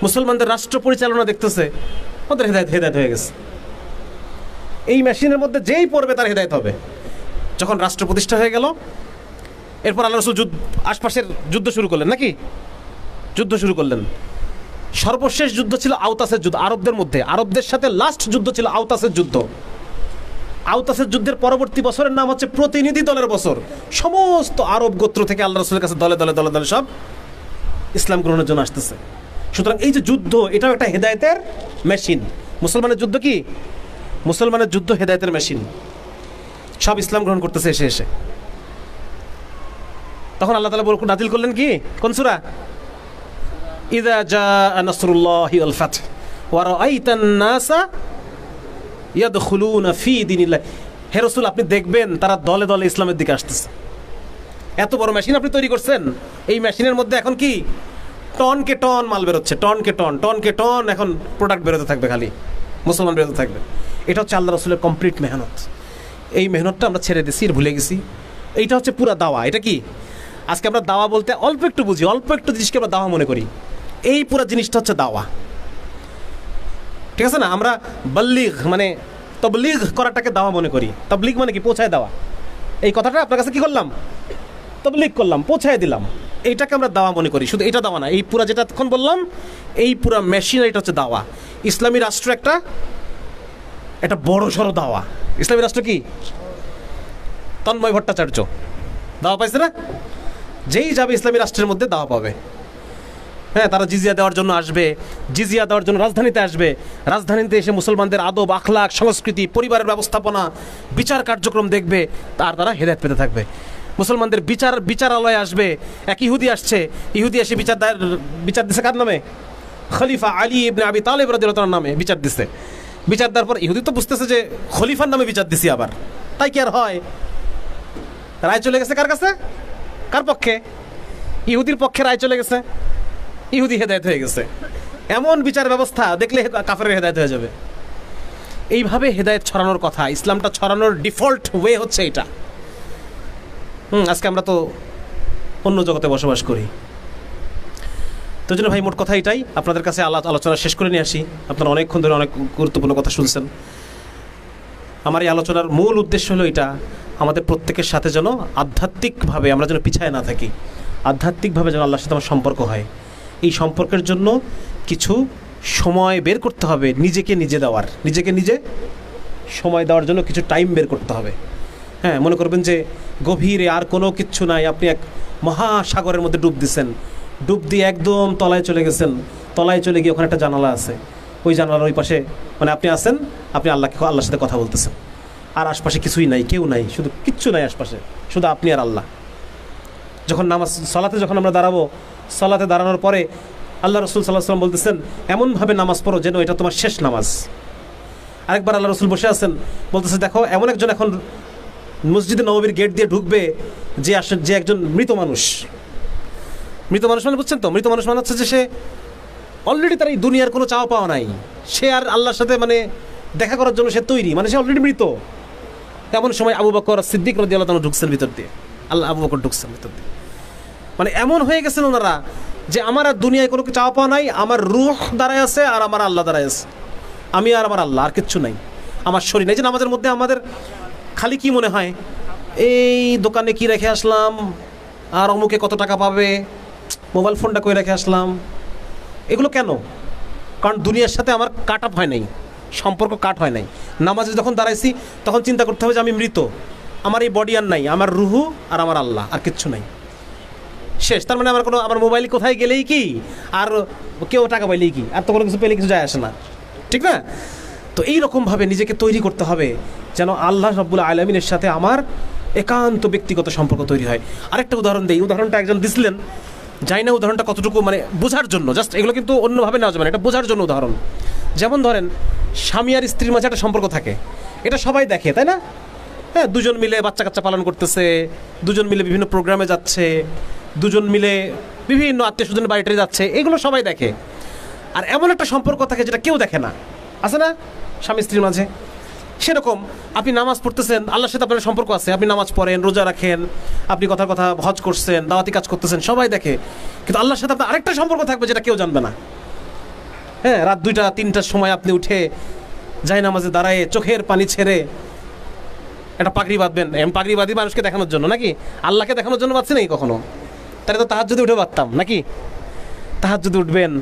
মুসলমানদের রাষ্ট্র পরিচালনা, দেখতেছে। ওদের হেদায়েত হয়ে গেছে। এই মেশিনের মধ্যে যেই পড়বে তার হেদায়েত হবে। যখন রাষ্ট্র প্রতিষ্ঠা হয়ে গেল, এরপর আল্লাহ রাসূল আশপাশের যুদ্ধ শুরু করলেন। নাকি যুদ্ধ শুরু করলেন? সর্বশেষ যুদ্ধ ছিল আওতাসের যুদ্ধ আরবদের মধ্যে। আরবদের সাথে লাস্ট যুদ্ধ ছিল আওতাসের যুদ্ধ। আওতাসের যুদ্ধের পরবর্তী বছরের নাম হচ্ছে প্রতিনিধি দলের বছর। সমস্ত আরব গোত্র থেকে আল্লাহ রাসূলের কাছে দলে দলে দলে দলে সব ইসলাম গ্রহণের জন্য আসতেছে। সুতরাং এই যে যুদ্ধ, এটাও একটা হেদায়েতের মেশিন। মুসলমানের যুদ্ধ কি? মুসলমানের যুদ্ধ হেদায়েতের মেশিন। সব ইসলাম গ্রহণ করতেছে এসে এসে। তখন আল্লাহ তাআলা নাজিল করলেন কি? কোন সূরা? ইযা জাআ নাসরুল্লাহি ওয়াল ফাতহ ওয়া রাআইতান নাসা ইয়াদখুলুনা ফি দীনিল্লাহ। হে রাসূল, আপনি দেখবেন তারা দলে দলে ইসলামের দিকে আসতেছে। এত বড় মেশিন আপনি তৈরি করছেন। এই মেশিনের মধ্যে এখন কি? টনকে টন মাল বেরোচ্ছে, টনকে টন এখন প্রোডাক্ট বেরোতে থাকবে, খালি মুসলমান বেরোতে থাকবে। এটা হচ্ছে আল্লাহ রাসূলের কমপ্লিট মেহনত। এই মেহনতটা আমরা ছেড়ে দিছি, ভুলে গেছি। এইটা হচ্ছে পুরা দাওয়া। এটা কি? আজকে আমরা দাওয়া বলতে অল্প একটু বুঝি, অল্প একটু জিনিসকে আমরা দাওয়া মনে করি। এই পুরা জিনিসটা হচ্ছে দাওয়া, ঠিক আছে না? আমরা বল্লিগ মানে তবলিগ করাটাকে দাওয়া মনে করি। তবলিগ মানে কি? পৌঁছায় দেওয়া। এই কথাটা আপনার কাছে কি করলাম? তবলিগ করলাম, পৌঁছায় দিলাম। এইটাকে আমরা দাওয়া মনে করি। শুধু এটা দাওয়া না, এই পুরা যেটা তখন বললাম, এই পুরা মেশিনারিটা হচ্ছে দাওয়া। ইসলামী রাষ্ট্র একটা বড় সড়ো দাওয়া। ইসলামী রাষ্ট্র কি? তন্ময় ভট্টাচার্য দাওয়া পাইছে না? যেই যাবে ইসলামী রাষ্ট্রের মধ্যে দাওয়া পাবে। হ্যাঁ, তারা জিজিয়া দেওয়ার জন্য আসবে, জিজিয়া দেওয়ার জন্য রাজধানীতে আসবে। রাজধানীতে এসে মুসলমানদের আদব, আখলাক, সংস্কৃতি, পরিবারের ব্যবস্থাপনা, বিচার কার্যক্রম দেখবে, আর তারা হেদায়েত পেতে থাকবে। মুসলমানদের বিচারালয়ে আসবে। এক ইহুদি আসছে, ইহুদি এসে বিচার দিছে কার নামে? খলিফা আলী ইবনে আবি তালেব রাদিয়াল্লাহু তাআলার নামে বিচার দিছে। বিচার দেওয়ার পর ইহুদি তো বুঝতেছে যে খলিফার নামে বিচার দিছি আবার, তাই কি আর হয়? রায় চলে গেছে কার কাছে? কার পক্ষে? ইহুদির পক্ষে রায় চলে গেছে। ইহুদি হেদায়েত হয়ে গেছে। এমন বিচার ব্যবস্থা দেখলে কাফেরের হেদায়েত হয়ে যাবে। এইভাবে হেদায়েত ছড়ানোর কথা। ইসলামটা ছড়ানোর ডিফল্ট ওয়ে হচ্ছে এটা। আজকে আমরা তো অন্য জগতে বসবাস করি। তো জন্য ভাই, মোট কথা এটাই। আপনাদের কাছে আলোচনা শেষ করে নিয়ে আসি। আপনারা অনেকক্ষণ ধরে অনেক গুরুত্বপূর্ণ কথা শুনছেন। আমার এই আলোচনার মূল উদ্দেশ্য হলো এটা, আমাদের প্রত্যেকের সাথে যেন আধ্যাত্মিকভাবে আমরা যেন পিছায় না থাকি। আধ্যাত্মিকভাবে যেন আল্লাহর সাথে আমার সম্পর্ক হয়। এই সম্পর্কের জন্য কিছু সময় বের করতে হবে, নিজেকে নিজে সময় দেওয়ার জন্য কিছু টাইম বের করতে হবে। হ্যাঁ, মনে করবেন যে গভীরে আর কোনো কিচ্ছু নাই, আপনি এক মহাসাগরের মধ্যে ডুব দিচ্ছেন, ডুব দিয়ে একদম তলায় চলে গেছেন। তলায় চলে গিয়ে ওখানে একটা জানালা আছে, ওই জানালার ওই পাশে মানে আপনি আছেন, আপনি আল্লাহর সাথে কথা বলতেছেন। আর আশপাশে কিছুই নাই, কেউ নাই, শুধু কিচ্ছু নাই আশপাশে, শুধু আপনি আর আল্লাহ। যখন সালাতে যখন আমরা দাঁড়াবো, সালাতে দাঁড়ানোর পরে আল্লাহ রসুল সাল্লাল্লাহু আলাইহি ওয়াসাল্লাম বলতেছেন, এমনভাবে নামাজ পড়ো যেন এটা তোমার শেষ নামাজ। আরেকবার আল্লাহ রসুল বসে আছেন, বলতেছে, দেখো এমন একজন এখন মসজিদে নববীর গেট দিয়ে ঢুকবে যে একজন মৃত মানুষ মানে বুঝছেন তো? মৃত মানুষ মানে হচ্ছে যে সে অলরেডি তার এই দুনিয়ার কোনো চাওয়া পাওয়া নাই, সে আর আল্লাহর সাথে মানে দেখা করার জন্য সে তৈরি, মানে সে অলরেডি মৃত। এমন সময় আবু বকর সিদ্দিক রাদিয়াল্লাহু তাআলা ঢুকছেন ভিতর দিয়ে, আবু বকর ঢুকছেন ভিতর দিয়ে। মানে এমন হয়ে গেছেন ওনারা যে আমার আর দুনিয়ায় কোনো চাওয়া পাওয়া নাই, আমার রূহ দাঁড়ায় আছে আর আমার আল্লাহ দাঁড়ায় আছে, আমি আর আমার আল্লাহ, আর কিচ্ছু নাই। আমার শরীর এই যে নামাজের মধ্যে আমাদের খালি কি মনে হয়, এই দোকানে কি রেখে আসলাম, আর অমুকে কত টাকা পাবে, মোবাইল ফোনটা কই রেখে আসলাম, এগুলো কেন? কারণ দুনিয়ার সাথে আমার কাট আপ হয় নাই, সম্পর্ক কাট হয় নাই। নামাজে যখন দাঁড়াইছি তখন চিন্তা করতে হবে যে আমি মৃত, আমার এই বডি আর নাই, আমার রুহু আর আমার আল্লাহ, আর কিচ্ছু নাই, শেষ। তার মানে আমার মোবাইল কোথায় গেলেই কি, আর কেউ টাকা পাইলেই কি, আর তো কোনো কিছু পেলে কিছু যায় আসে না, ঠিক না? তো এইরকমভাবে নিজেকে তৈরি করতে হবে যেন আল্লাহ রাব্বুল আলামিনের সাথে আমার একান্ত ব্যক্তিগত সম্পর্ক তৈরি হয়। আরেকটা উদাহরণ দেই, উদাহরণটা একজন দিছিলেন, জানি না উদাহরণটা কতটুকু মানে বোঝার জন্য, জাস্ট এগুলো কিন্তু অন্যভাবে নেওয়া যাবে না, এটা বোঝার জন্য উদাহরণ। যেমন ধরেন স্বামী আর স্ত্রীর মাঝে একটা সম্পর্ক থাকে, এটা সবাই দেখে, তাই না? হ্যাঁ, দুজন মিলে বাচ্চা কাচ্চা পালন করতেছে, দুজন মিলে বিভিন্ন প্রোগ্রামে যাচ্ছে, দুজন মিলে বিভিন্ন আত্মীয় স্বজনের বাড়িতে যাচ্ছে, এগুলো সবাই দেখে। আর এমন একটা সম্পর্ক থাকে যেটা কেউ দেখে না, আছে না স্বামী স্ত্রীর মাঝে? সেরকম আপনি নামাজ পড়তেছেন, আল্লাহর সাথে আপনার সম্পর্ক আছে, আপনি নামাজ পড়েন, রোজা রাখেন, আপনি কথার কথা হজ করছেন, দাওয়াতি কাজ করতেছেন, সবাই দেখে। কিন্তু আল্লাহর সাথে আপনার আরেকটা সম্পর্ক থাকবে যেটা কেউ জানবে না। হ্যাঁ, রাত 2টা 3টার সময় আপনি উঠে যাই নামাজে দাঁড়ায় চোখের পানি ছেড়ে একটা পাগড়ি বাঁধবেন, পাগড়ি বাঁধি মানুষকে দেখানোর জন্য নাকি? আল্লাহকে দেখানোর জন্য বাঁধছি নাকি কখনো? তাহলে তো তাহাজ্জুদে উঠে বাঁধতাম নাকি? তাহাজ্জুদে উঠবেন,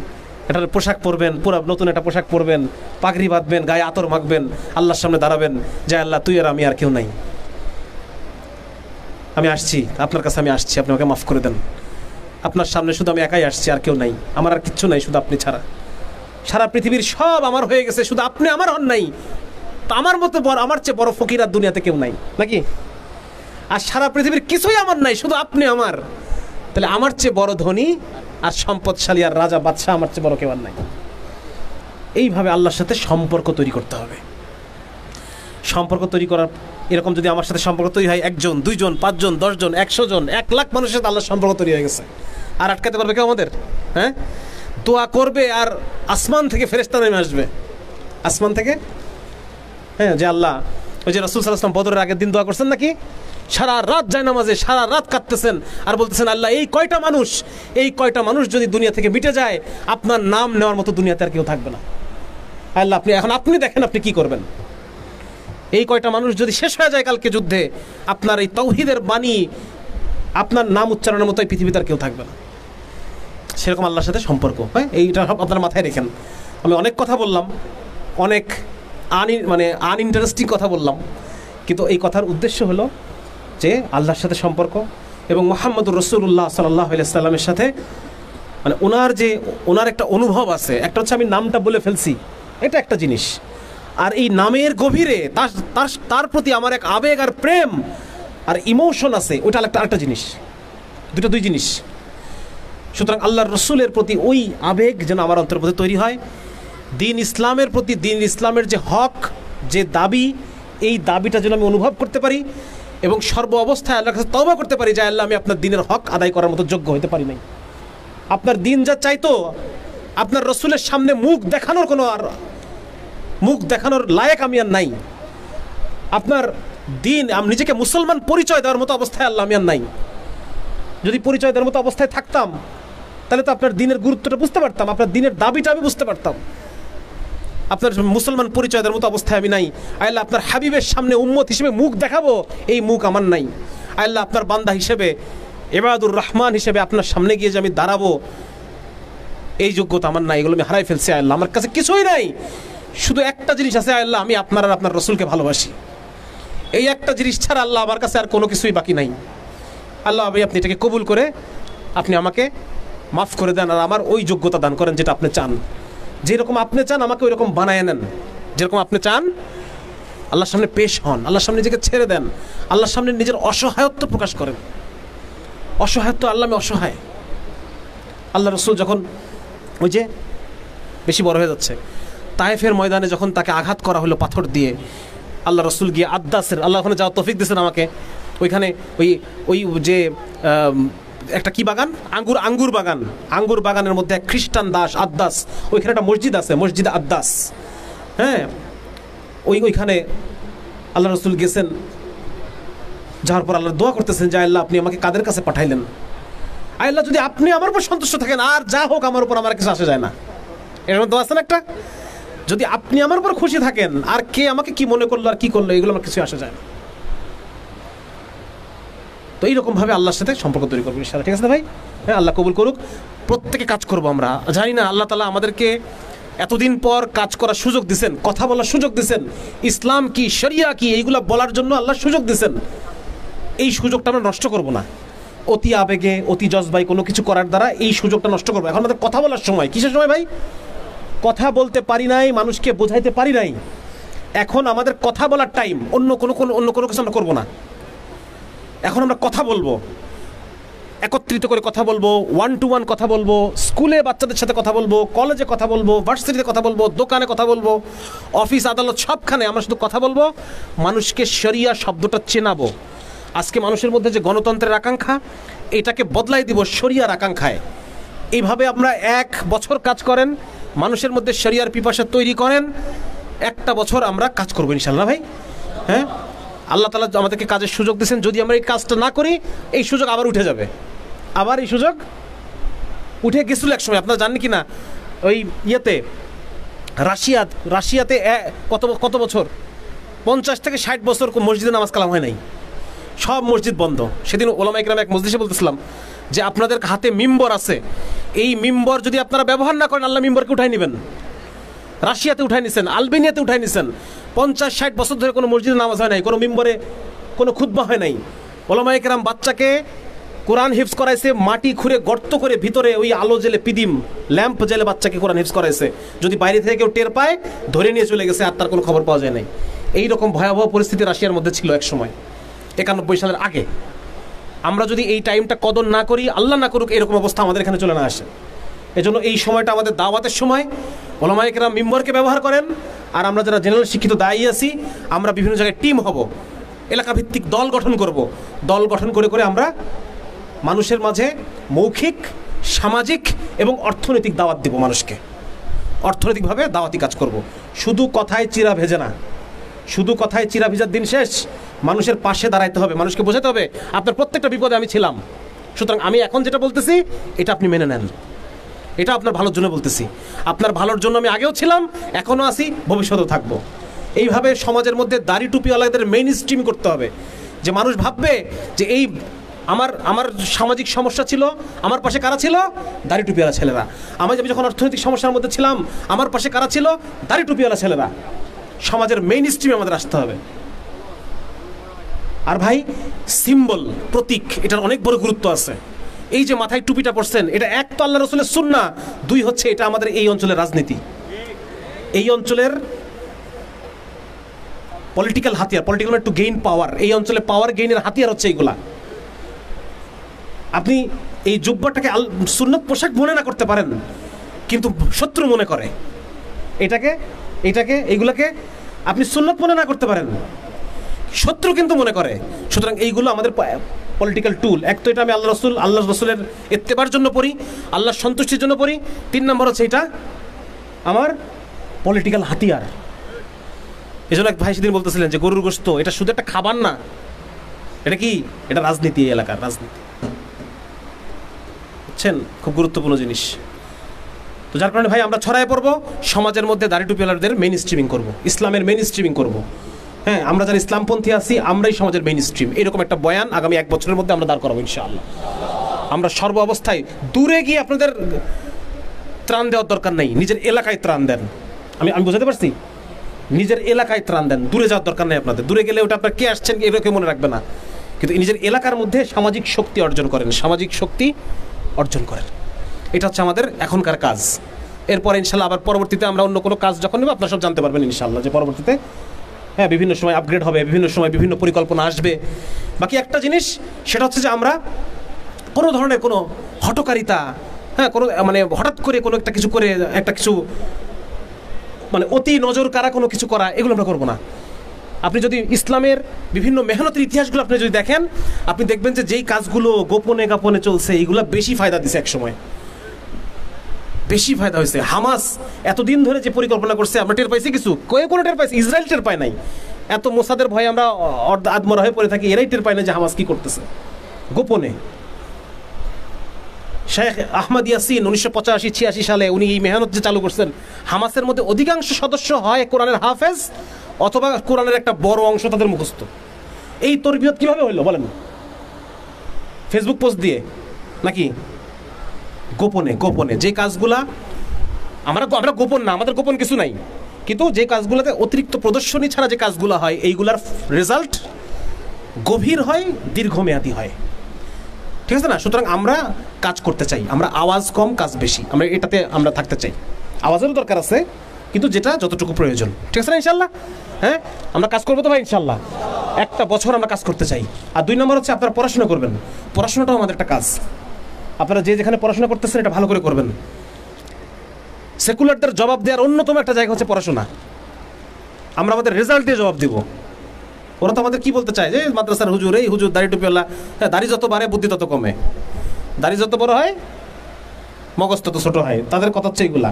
একটা পোশাক পরবেন, পুরো নতুন একটা পোশাক পরবেন, পাগড়ি বাঁধবেন, গায়ে আতর মাখবেন, আল্লাহর সামনে দাঁড়াবেন যে আল্লাহ তুই আর আমি, আর কেউ নাই, আমি আসছি আপনার কাছে, আমি আসছি, আপনি আমাকে মাফ করে দেন, আপনার সামনে শুধু আমি একাই আসছি, আর কেউ নাই, আমার আর কিচ্ছু নাই, শুধু আপনি ছাড়া, সারা পৃথিবীর সব আমার হয়ে গেছে, শুধু আপনি আমার হন নাই। তো আমার মতো বড়, আমার চেয়ে বড় ফকির আর দুনিয়াতে কেউ নাই নাকি? আর সারা পৃথিবীর কিছুই আমার নাই, শুধু আপনি আমার। তাহলে আমার চেয়ে বড় ধনী আর সম্পদশালী আর রাজা বাদশাহ আমার চেয়ে বড় কেউ আর নাই। এইভাবে আল্লাহর সাথে সম্পর্ক তৈরি করতে হবে। সম্পর্ক তৈরি করার এরকম যদি আমার সাথে সম্পর্ক তৈরি হয়, 1 জন 2 জন 5 জন 10 জন 100 জন 1 লাখ মানুষের সাথে আল্লাহর সম্পর্ক তৈরি হয়ে গেছে, আর আটকাতে পারবে কেউ আমাদের? হ্যাঁ, দোয়া করবে আর আসমান থেকে ফেরেশতা নেমে আসবে, আসমান থেকে। হ্যাঁ, যে আল্লাহ, ওই যে রাসূল সাল্লাল্লাহু আলাইহি ওয়াসাল্লাম বদরের আগের দিন দোয়া করছেন নাকি, সারা রাত যায় নামাজে, সারা রাত কাঁদতেছেন আর বলতেছেন আল্লাহ এই কয়টা মানুষ যদি দুনিয়া থেকে মিটে যায়, আপনার নাম নেওয়ার মতো দুনিয়াতে আর কেউ থাকবে না। আল্লাহ আপনি দেখেন আপনি কি করবেন। এই কয়টা মানুষ যদি শেষ হয়ে যায় কালকে যুদ্ধে, আপনার এই তাওহীদের বাণী, আপনার নাম উচ্চারণের মতো এই পৃথিবীতে আর কেউ থাকবে না। সেরকম আল্লাহর সাথে সম্পর্ক। হ্যাঁ, এইটা আপনার মাথায় রেখেন। আমি অনেক কথা বললাম, অনেক আনইন্টারেস্টিং কথা বললাম, কিন্তু এই কথার উদ্দেশ্য হলো যে আল্লাহর সাথে সম্পর্ক এবং মুহাম্মদুর রাসূলুল্লাহ সাল্লাল্লাহু আলাইহি সাল্লামের সাথে মানে ওনার একটা অনুভব আছে। একটা হচ্ছে আমি নামটা বলে ফেলছি, এটা একটা জিনিস, আর এই নামের গভীরে তার প্রতি আমার এক আবেগ আর প্রেম আর ইমোশন আছে, ওইটা আরেকটা জিনিস, দুই জিনিস। সুতরাং আল্লাহর রসুলের প্রতি ওই আবেগ যেন আমার অন্তরের প্রতি তৈরি হয়, দিন ইসলামের প্রতি, দিন ইসলামের যে হক, যে দাবি, এই দাবিটা যেন আমি অনুভব করতে পারি এবং সর্ব অবস্থায় আল্লাহর কাছে তওবা করতে পারি যে আল্লাহ আমি আপনার দিনের হক আদায় করার মতো যোগ্য হতে পারি নাই। আপনার দিন যা চাইতো, আপনার রসুলের সামনে মুখ দেখানোর লায়ক আমি আর নাই। আপনার দিন, আমি নিজেকে মুসলমান পরিচয় দেওয়ার মতো অবস্থায় আল্লাহ আমি আর নাই। যদি পরিচয় দেওয়ার মতো অবস্থায় থাকতাম তাহলে তো আপনার দিনের গুরুত্বটা বুঝতে পারতাম, আপনার দিনের দাবিটা আমি বুঝতে পারতাম। আপনার মুসলমান পরিচয় দেওয়ার মতো অবস্থায় আমি নাই। আল্লাহ আপনার হাবিবের সামনে উম্মত হিসেবে মুখ দেখাবো, এই মুখ আমার নাই। আল্লাহ আপনার বান্দা হিসেবে, ইবাদুর রহমান হিসেবে আপনার সামনে গিয়ে যে আমি দাঁড়াবো, এই যোগ্যতা আমার নাই, এগুলো আমি হারাই ফেলছি। আল্লাহ আমার কাছে কিছুই নাই, শুধু একটা জিনিস আছে, আল্লাহ আমি আপনার আর আপনার রসুলকে ভালোবাসি। এই একটা জিনিস ছাড়া আল্লাহ আমার কাছে আর কোনো কিছুই বাকি নাই। আল্লাহ আপনি এটাকে কবুল করে আপনি আমাকে মাফ করে দেন, আর আমার ওই যোগ্যতা দান করেন যেটা আপনি চান। যেরকম আপনি চান আমাকে ওই রকম বানায় নেন, যেরকম আপনি চান। আল্লাহর সামনে পেশ হন, আল্লাহর সামনে নিজেকে ছেড়ে দেন, আল্লাহর সামনে নিজের অসহায়ত্ব প্রকাশ করেন। অসহায়ত্ব, আল্লাহ আমি অসহায়। আল্লাহ রসুল যখন ওই যে বেশি বড় হয়ে যাচ্ছে, তায়েফের ময়দানে যখন তাকে আঘাত করা হলো পাথর দিয়ে, আল্লাহ রসুল গিয়ে আদ্দাসের, আল্লাহ ওখানে যাওয়ার তৌফিক দিয়েছেন আমাকে, ওইখানে ওই যে একটা কি বাগান, আঙ্গুর বাগানের মধ্যে এক খ্রিস্টান দাস আদ্দাস, ওইখানে একটা মসজিদ আছে, মসজিদ আদ্দাস। হ্যাঁ, ওইখানে আল্লাহ রসুল গেছেন, যাওয়ার পর আল্লাহ দোয়া করতেছেন যে আল্লাহ আপনি আমাকে কাদের কাছে পাঠাইলেন, আল্লাহ যদি আপনি আমার উপর সন্তুষ্ট থাকেন আর যা হোক আমার উপর আমার কিছু আসে যায় না। এরকম দোয়া আছে না একটা, যদি আপনি আমার উপর খুশি থাকেন আর কে আমাকে কি মনে করলো আর কি করলো এগুলো আমার কিছু আসে যায় না। তো এইরকমভাবে আল্লাহর সাথে সম্পর্ক তৈরি করবো ইনশাআল্লাহ, ঠিক আছে না ভাই? হ্যাঁ, আল্লাহ কবুল করুক। প্রত্যেকে কাজ করবো। আমরা জানি না আল্লাহ তাআলা আমাদেরকে এতদিন পর কাজ করার সুযোগ দিছেন, কথা বলার সুযোগ দিছেন, ইসলাম কি শরিয়া কি এইগুলো বলার জন্য আল্লাহ সুযোগ দিছেন। এই সুযোগটা আমরা নষ্ট করব না, অতি আবেগে অতি জজবাই কোনো কিছু করার দ্বারা এই সুযোগটা নষ্ট করবো। এখন আমাদের কথা বলার সময়, কিসের সময় ভাই? কথা বলতে পারি নাই, মানুষকে বোঝাইতে পারি নাই, এখন আমাদের কথা বলার টাইম। অন্য কোনো কিছু আমরা করবো না। এখন আমরা কথা বলবো, একত্রিত করে কথা বলবো, 1-to-1 কথা বলবো, স্কুলে বাচ্চাদের সাথে কথা বলবো, কলেজে কথা বলবো, ভার্সিটিতে কথা বলবো, দোকানে কথা বলবো, অফিস আদালত সবখানে আমরা শুধু কথা বলবো, মানুষকে শরিয়া শব্দটা চেনাবো। আজকে মানুষের মধ্যে যে গণতন্ত্রের আকাঙ্ক্ষা, এটাকে বদলাই দিব শরিয়ার আকাঙ্ক্ষায়। এইভাবে আমরা 1 বছর কাজ করেন, মানুষের মধ্যে শরিয়ার পিপাসা তৈরি করেন, 1টা বছর আমরা কাজ করবো ইনশাআল্লাহ ভাই। হ্যাঁ, আল্লাহ তাআলা আমাদেরকে কাজের সুযোগ দিয়েছেন, যদি আমরা এই কাজটা না করি এই সুযোগ আবার উঠে যাবে। আবার এই সুযোগ উঠে গেছিল এক সময়, আপনারা জানেন কি না? ওই ইয়েতে রাশিয়াতে কত বছর, 50 থেকে 60 বছর মসজিদে নামাজ কালাম হয় নাই, সব মসজিদ বন্ধ। সেদিন ওলামা ইকরাম এক মজলিসে বলতেছিলাম যে আপনাদের হাতে মিম্বর আছে, এই মিম্বর যদি আপনারা ব্যবহার না করেন আল্লাহ মিম্বরকে উঠাই নেবেন। রাশিয়াতে উঠাই নিছেন, আলবেনিয়াতে উঠাই নিছেন, 50-60 বছর ধরে কোনো মসজিদে নামাজ হয় নাই, কোনো মিম্বরে কোনো খুতবা হয় নাই। ওলামা ইকরাম বাচ্চাকে কোরআন হিফজ করাইছে, মাটি খুঁড়ে গর্ত করে ভিতরে ওই আলো জেলে পিদিম ল্যাম্প জেলে বাচ্চাকে কোরআন হিফজ করাইছে। যদি বাইরে থেকে কেউ টের পায় ধরে নিয়ে চলে গেছে, আর তার কোনো খবর পাওয়া যায় নাই। এইরকম ভয়াবহ পরিস্থিতি রাশিয়ার মধ্যে ছিল এক সময়, 91 সালের আগে। আমরা যদি এই টাইমটা কদর না করি, আল্লাহ না করুক এরকম অবস্থা আমাদের এখানে চলে না আসে। এজন্য এই সময়টা আমাদের দাওয়াতের সময়। ওলামা ইকরাম মিম্বরকে ব্যবহার করেন, আর আমরা যারা জেনারেল শিক্ষিত দায়ী আছি আমরা বিভিন্ন জায়গায় টিম হব, এলাকা ভিত্তিক দল গঠন করব। দল গঠন করে করে আমরা মানুষের মাঝে মৌখিক, সামাজিক এবং অর্থনৈতিক দাওয়াত দিব। মানুষকে অর্থনৈতিকভাবে দাওয়াতি কাজ করব। শুধু কথায় চিরা ভেজে না, শুধু কথায় চিরা ভেজার দিন শেষ। মানুষের পাশে দাঁড়াইতে হবে, মানুষকে বোঝাতে হবে আপনার প্রত্যেকটা বিপদে আমি ছিলাম, সুতরাং আমি এখন যেটা বলতেছি এটা আপনি মেনে নেন, এটা আপনার ভালোর জন্য বলতেছি, আপনার ভালোর জন্য আমি আগেও ছিলাম, এখনও আছি, ভবিষ্যতেও থাকবো। এইভাবে সমাজের মধ্যে দাড়ি টুপিওয়ালাদের মেইন স্ট্রিম করতে হবে, যে মানুষ ভাববে যে এই আমার সামাজিক সমস্যা ছিল, আমার পাশে কারা ছিল? দাড়ি টুপিওয়ালা ছেলেরা। আমি যখন অর্থনৈতিক সমস্যার মধ্যে ছিলাম, আমার পাশে কারা ছিল? দাড়ি টুপিওয়ালা ছেলেরা। সমাজের মেইন স্ট্রিমে আমাদের আসতে হবে। আর ভাই, সিম্বল, প্রতীক, এটার অনেক বড় গুরুত্ব আছে। এই যে মাথায় টুপিটা পরছেন, এটা এক তো আল্লাহ রাসূলের সুন্নাহ, 2 হচ্ছে এটা আমাদের এই অঞ্চলের রাজনীতি, এই অঞ্চলের পলিটিক্যাল হাতিয়ার, পলিটিক্যাল টু গেইন পাওয়ার। এই অঞ্চলে পাওয়ার গেইনের হাতিয়ার হচ্ছে এইগুলা। আপনি এই জুব্বাটাকে সুন্নত পোশাক মনে না করতে পারেন, কিন্তু শত্রু মনে করে এইগুলাকে আপনি সুন্নত মনে না করতে পারেন, শত্রু কিন্তু মনে করে। সুতরাং এইগুলো আমাদের পলিটিক্যাল টুল। এক তো এটা আমি আল্লাহ রসুলের ইত্তেবার জন্য পড়ি, আল্লাহর সন্তুষ্টির জন্য পড়ি। 3 নম্বর হচ্ছে এটা আমার পলিটিক্যাল হাতিয়ার। এই জন্য এক ভাই সেদিন বলতেছিলেন যে গরুর গোশত এটা শুধু একটা খাবার না, এটা কি? এটা রাজনীতি, এই এলাকার রাজনীতি, বুঝছেন? খুব গুরুত্বপূর্ণ জিনিস। তো যার কারণে ভাই আমরা ছড়ায় পড়বো, সমাজের মধ্যে দাড়ি টুপিওয়ালাদের মেইন স্ট্রিমিং করবো, ইসলামের মেইন স্ট্রিমিং করবো। হ্যাঁ, আমরা যারা ইসলামপন্থী আছি আমরাই সমাজের মেইন স্ট্রিম। এরকম একটা বয়ান আগামী 1 বছরের মধ্যে আমরা দাঁড় করাবো ইনশাআল্লাহ। আমরা সর্ব অবস্থায় দূরে গিয়ে আপনাদের ত্রাণ দেওয়ার দরকার নেই, নিজের এলাকায় ত্রাণ দেন। আমি বুঝাতে পারছি? নিজের এলাকায় ত্রাণ দেন, দূরে যাওয়ার দরকার নেই আপনাদের। দূরে গেলে ওটা আপনার কে আসছেন এরকম মনে রাখবে না, কিন্তু নিজের এলাকার মধ্যে সামাজিক শক্তি অর্জন করেন, সামাজিক শক্তি অর্জন করেন। এটা হচ্ছে আমাদের এখনকার কাজ। এরপরে ইনশাল্লাহ আবার পরবর্তীতে আমরা অন্য কোনো কাজ যখন নেব আপনারা সব জানতে পারবেন ইনশাল্লাহ, যে পরবর্তীতে হ্যাঁ বিভিন্ন সময় আপগ্রেড হবে, বিভিন্ন সময় বিভিন্ন পরিকল্পনা আসবে। বাকি একটা জিনিস, সেটা হচ্ছে যে আমরা কোনো ধরনের কোনো হঠকারিতা, হ্যাঁ কোনো মানে হঠাৎ করে কোনো একটা কিছু করে একটা কিছু মানে অতি নজর কারা কোনো কিছু করা, এগুলো আমরা করবো না। আপনি যদি ইসলামের বিভিন্ন মেহনতের ইতিহাসগুলো আপনি যদি দেখেন, আপনি দেখবেন যে যেই কাজগুলো গোপনে গোপনে চলছে এইগুলো বেশি ফায়দা দিছে, এক সময় বেশি ফায়দা হয়েছে। হামাস এতদিন ধরে যে পরিকল্পনা করছে আমরা টের পাইছি কিছু, কোনো টের পাইছি, ইসরায়েল টের পায় নাই, এত মোসাদের ভয়ে আমরা আদমরা হয়ে পড়ে থাকি, এরাই টের পায় না যে হামাস কি করতেছে গোপনে। শেখ আহমদ ইয়াসিন 1985-86 সালে উনি এই মেহনত যে চালু করছেন, হামাসের মধ্যে অধিকাংশ সদস্য হয় কোরআনের হাফেজ অথবা কোরআনের একটা বড় অংশ তাদের মুখস্থ। এই তরবিয়ত কিভাবে হইলো বলেন? ফেসবুক পোস্ট দিয়ে নাকি গোপনে? গোপনে যে কাজগুলা আমরা গোপন না, আমাদের গোপন কিছু নাই, কিন্তু যে কাজগুলোতে অতিরিক্ত প্রদর্শনী ছাড়া যে কাজগুলো হয় এইগুলার রেজাল্ট গভীর হয়, দীর্ঘমেয়াদী হয়, ঠিক আছে না? সুতরাং আমরা কাজ করতে চাই, আমরা আওয়াজ কম কাজ বেশি, আমরা এটাতে আমরা থাকতে চাই। আওয়াজেরও দরকার আছে, কিন্তু যেটা যতটুকু প্রয়োজন, ঠিক আছে না? ইনশাল্লাহ হ্যাঁ, আমরা কাজ করবো তো ভাই ইনশাল্লাহ। একটা বছর আমরা কাজ করতে চাই। আর 2 নম্বর হচ্ছে আপনারা পড়াশোনা করবেন। পড়াশোনাটাও আমাদের একটা কাজ। আপনারা যে যেখানে পড়াশোনা করতেছেন এটা ভালো করে করবেন। সেকুলারদের জবাব দেওয়ার অন্যতম একটা জায়গা হচ্ছে পড়াশোনা। আমরা আমাদের রেজাল্ট দিয়ে জবাব দিব। ওরা তো আমাদের কি বলতে চায় যে মাদ্রাসার হুজুর, এই হুজুর দাড়ি টুপিওয়ালা। হ্যাঁ, দাড়ি যত বাড়ে বুদ্ধি তত কমে, দাড়ি যত বড় হয় মগজ তত ছোট হয়, তাদের কথা হচ্ছে এইগুলা।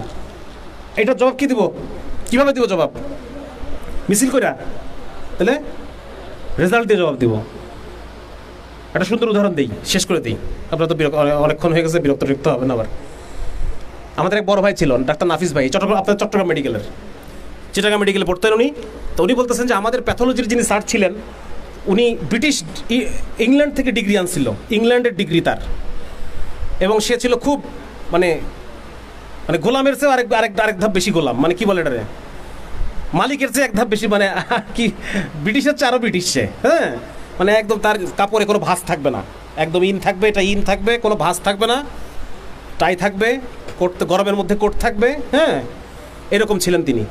এইটার জবাব কি দিব? কিভাবে দিব জবাব? মিছিল কইরা? তাহলে রেজাল্ট দিয়ে জবাব দিব। একটা সুন্দর উদাহরণ দিই, শেষ করে দিই। আপনারা তো অনেকক্ষণ হয়ে গেছে, বিরক্ত হবেন আবার। আমাদের এক বড় ভাই ছিলেন ডাক্তার নাফিস ভাই, আপনার চট্টগ্রাম মেডিকেলের, চিটাগাং মেডিকেলে পড়তেন উনি। তো উনি বলতেছেন যে আমাদের প্যাথোলজির যিনি স্যার ছিলেন উনি ব্রিটিশ ইংল্যান্ড থেকে ডিগ্রি আনছিল, ইংল্যান্ডের ডিগ্রি তার, এবং সে ছিল খুব মানে মানে গোলামের চেয়ে আরেক ধাপ বেশি গোলাম, মানে কি বলে এটারে, মালিকের চেয়ে এক ধাপ বেশি, মানে কি ব্রিটিশের চেয়ে আরও ব্রিটিশ সে। হ্যাঁ, মানে একদম তার কাপড়ে কোনো ভাঁজ থাকবে না, একদম ইন থাকবে, এটা ইন থাকবে, কোনো ভাঁজ থাকবে না, টাই থাকবে, কোট গরমের মধ্যে কোট থাকবে। হ্যাঁ, এরকম ছিলেন তিনি,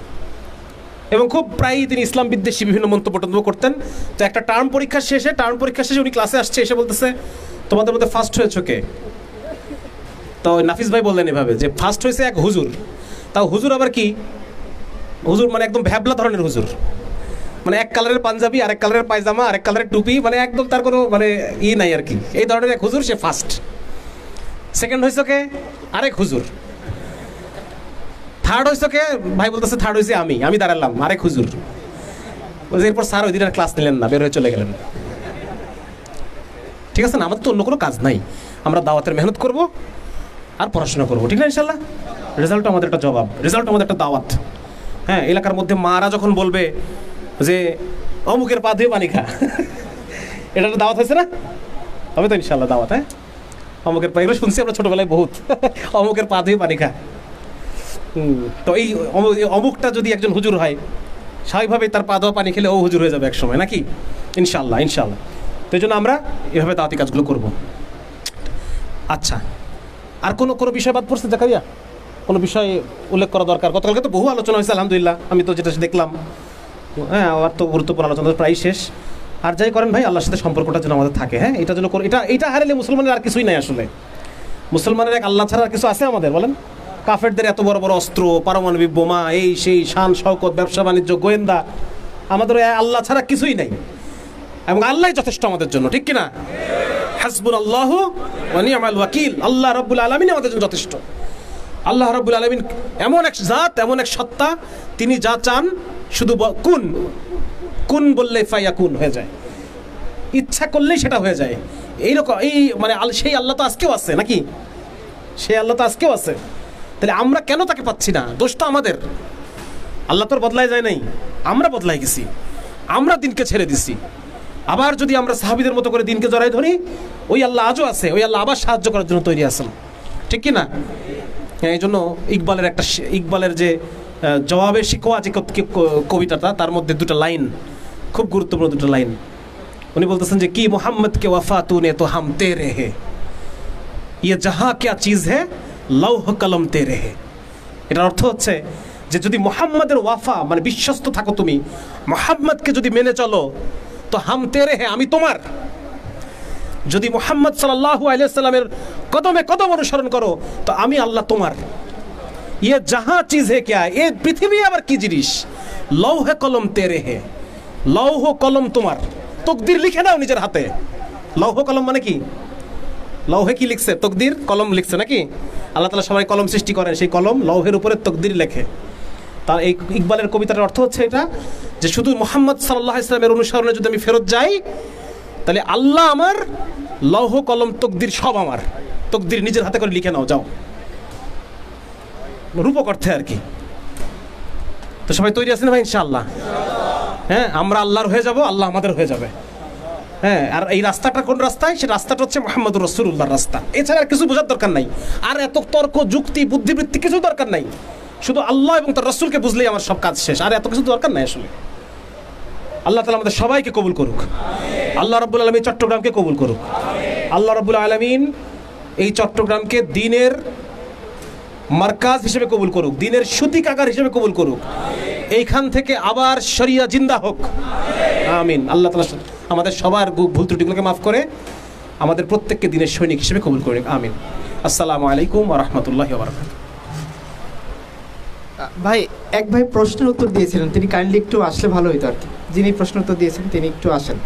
এবং খুব প্রায়ই তিনি ইসলাম বিদ্বেষী বিভিন্ন মন্তব্য করতেন। তো একটা টার্ম পরীক্ষা শেষে উনি ক্লাসে আসছে, এসে বলতেছে তোমাদের মধ্যে ফার্স্ট হয়েছে কে? তো নাফিস ভাই বললেন এভাবে যে ফার্স্ট হয়েছে এক হুজুর। তাও হুজুর আবার কি হুজুর, মানে একদম ভ্যাবলা ধরনের হুজুর, মানে এক কালারের পাঞ্জাবি, আরেক কালারের পায়জামা, আরেক কালারের টুপি, মানে একদম তার কোনো মানে নাই আর কি, এই ধরনের এক হুজুর, সে ফার্স্ট। সেকেন্ড হয়েছে কে? আরেক হুজুর। থার্ড হয়েছে কে? ভাই বলতেছে থার্ড হয়েছে আমি দাঁড়ালাম, আরেক হুজুর। এরপর স্যার ওই দিন আর ক্লাস নিলেন না, বের হয়ে চলে গেলেন। ঠিক আছে না? আমাদের তো অন্য কোনো কাজ নাই, আমরা দাওয়াতের মেহনত করব আর পড়াশোনা করবো, ঠিক না? ইনশাল্লাহ রেজাল্ট আমাদের একটা জবাব, রেজাল্ট আমাদের একটা দাওয়াত। হ্যাঁ, এলাকার মধ্যে মারা যখন বলবে যে অমুকের পা ধুয়ে পানি খা, এটা একটা দাওয়াত হয়েছে না? হবে তো ইনশাল্লাহ দাওয়াত। হ্যাঁ, অমুকের পা, এগুলো শুনছি আমরা ছোটোবেলায় বহুত, অমুকের পা ধুয়ে পানি খা। তো এই অমুকটা যদি একজন হুজুর হয়, স্বাভাবিকভাবেই তার পা ধোয়া পানি খেলে ও হুজুর হয়ে যাবে এক সময়, নাকি? ইনশাল্লাহ। তো এই জন্য আমরা এভাবে দাওয়াতি কাজগুলো করব। আচ্ছা, আর কোনো বিষয় বাদ পড়ছে জাকারিয়া? কোনো বিষয় উল্লেখ করা দরকার? গতকালকে তো বহু আলোচনা হয়েছে আলহামদুলিল্লাহ, আমি তো যেটা দেখলাম। হ্যাঁ, আর তো গুরুত্বপূর্ণ আলোচনা প্রায় শেষ। আর যাই করেন ভাই, আল্লাহর সাথে সম্পর্কটা যেন আমাদের থাকে। হ্যাঁ, এটা যেন এটা হারালে মুসলমানের আর কিছুই নাই আসলে। মুসলমানের এক আল্লাহ ছাড়া আর কিছু আছে আমাদের? বলেন। কাফেরদের এত বড় বড় অস্ত্র, পারমাণবিক বোমা, এই সেই, শান শওকত, ব্যবসা বাণিজ্য, গোয়েন্দা, আমাদের আল্লাহ ছাড়া কিছুই নাই, এবং আল্লাহই যথেষ্ট আমাদের জন্য, ঠিক কিনা? হাসবুনাল্লাহু ওয়া নি'মাল ওয়াকিল। আল্লাহ রাব্বুল আলামিন আমাদের জন্য যথেষ্ট। আল্লাহ রাব্বুল আলামিন এমন এক জাত, এমন এক সত্তা, তিনি যা চান শুধু কুন বললে ফায়াকুন হয়ে যায়, ইচ্ছা করলেই সেটা হয়ে যায়। এইরকম মানে সেই আল্লাহ তো আজকেও আছে, নাকি? সেই আল্লাহ তো আজকেও আছে। তাহলে আমরা কেন তাকে পাচ্ছি না? দোষ তো আমাদের। আল্লাহ তোর বদলায় যায় নাই, আমরা বদলাই গেছি, আমরা দিনকে ছেড়ে দিছি। আবার যদি আমরা সাহাবীদের মতো করে দিনকে জড়াই ধরি, ওই আল্লাহ আজও আছে, ওই আল্লাহ আবার সাহায্য করার জন্য তৈরি আছেন, ঠিক কি না? এই জন্য ইকবালের যে জবাবে শিকোয়া যে কবিতাটা, তার মধ্যে দুটো লাইন খুব গুরুত্বপূর্ণ, দুটো লাইন। উনি বলতেছেন যে কি মোহাম্মদ কে ওয়াফা তूने तो हम तेरे है, ये जहां क्या चीज है লৌহ কলম তেরে হে। এটার অর্থ হচ্ছে যে যদি মুহাম্মাদের ওয়াফা মানে বিশ্বস্ত থাকো, তুমি মুহাম্মদকে যদি মেনে চলো, তো হাম তেরে হে, আমি তোমার। যদি মুহাম্মদ সাল্লাল্লাহু আলাইহি ওয়াসাল্লামের কদমে কদম অনুসরণ করো, তো আমি আল্লাহ তোমার। ইয়ে জাহা চিজ হে ক্যা, এই পৃথিবী আবার কি জিনিস? লৌহ কলম তেরে হে, লৌহ কলম তোমার, তকদির লিখে দাও নিজের হাতে। লৌহ কলম মানে কি? লৌহে কি লিখছে? তকদির, কলম লিখছে, নাকি? আল্লাহ তাআলা সবাই কলম সৃষ্টি করেন, সেই কলম লৌহের উপরে তকদির লেখে। তার এই ইকবালের কবিতাটার অর্থ হচ্ছে এটা যে শুধু মুহাম্মদ সাল্লাল্লাহু আলাইহি ওয়াসাল্লামের অনুসরণে যদি আমি ফেরত যাই, তাহলে আল্লাহ আমার লৌহ কলম তকদির সব আমার, তকদির নিজের হাতে করে লিখে নাও যাও, রূপক অর্থে আর কি। তো সবাই তৈরি আছেন ভাই ইনশাআল্লাহ? হ্যাঁ, আমরা আল্লাহর হয়ে যাব, আল্লাহ আমাদের হয়ে যাবে। হ্যাঁ, আর এই রাস্তাটা কোন রাস্তায়? সে রাস্তাটা হচ্ছে মুহাম্মদুর রাসূলুল্লাহর রাস্তা। এছাড়া আর কিছু বোঝার দরকার নাই, আর এত তর্ক যুক্তি বুদ্ধিবৃত্তি কিছু দরকার নাই। শুধু আল্লাহ এবং তার রাসূলকে বুঝলেই আমার সব কাজ শেষ, আর এত কিছু দরকার নাই আসলে। আল্লাহ তাআলা আমাদের সবাইকে কবুল করুক। আল্লাহ রাব্বুল আলামিন চট্টগ্রামকে কবুল করুক। আল্লাহ রাব্বুল আলামিন এই চট্টগ্রামকে দ্বীনের মার্কাজ হিসেবে কবুল করুক, দ্বীনের সূতিকাগার হিসেবে কবুল করুক। এইখান থেকে আবার শরিয়া জিন্দা হোক, আমিন। আল্লাহ তাআলা আমাদের সবার ভুল ত্রুটিগুলোকে মাফ করে আমাদের প্রত্যেককে দ্বীনের সৈনিক হিসেবে কবুল করুক, আমিন। আসসালামু আলাইকুম ওয়া রাহমাতুল্লাহি ওয়া বারাকাতুহু। ভাই, এক ভাই প্রশ্নের উত্তর দিয়েছিলেন, তিনি কাইন্ডলি একটু আসলে ভালো হতো আর কি। যিনি প্রশ্ন উত্তর দিয়েছেন তিনি একটু আসেন।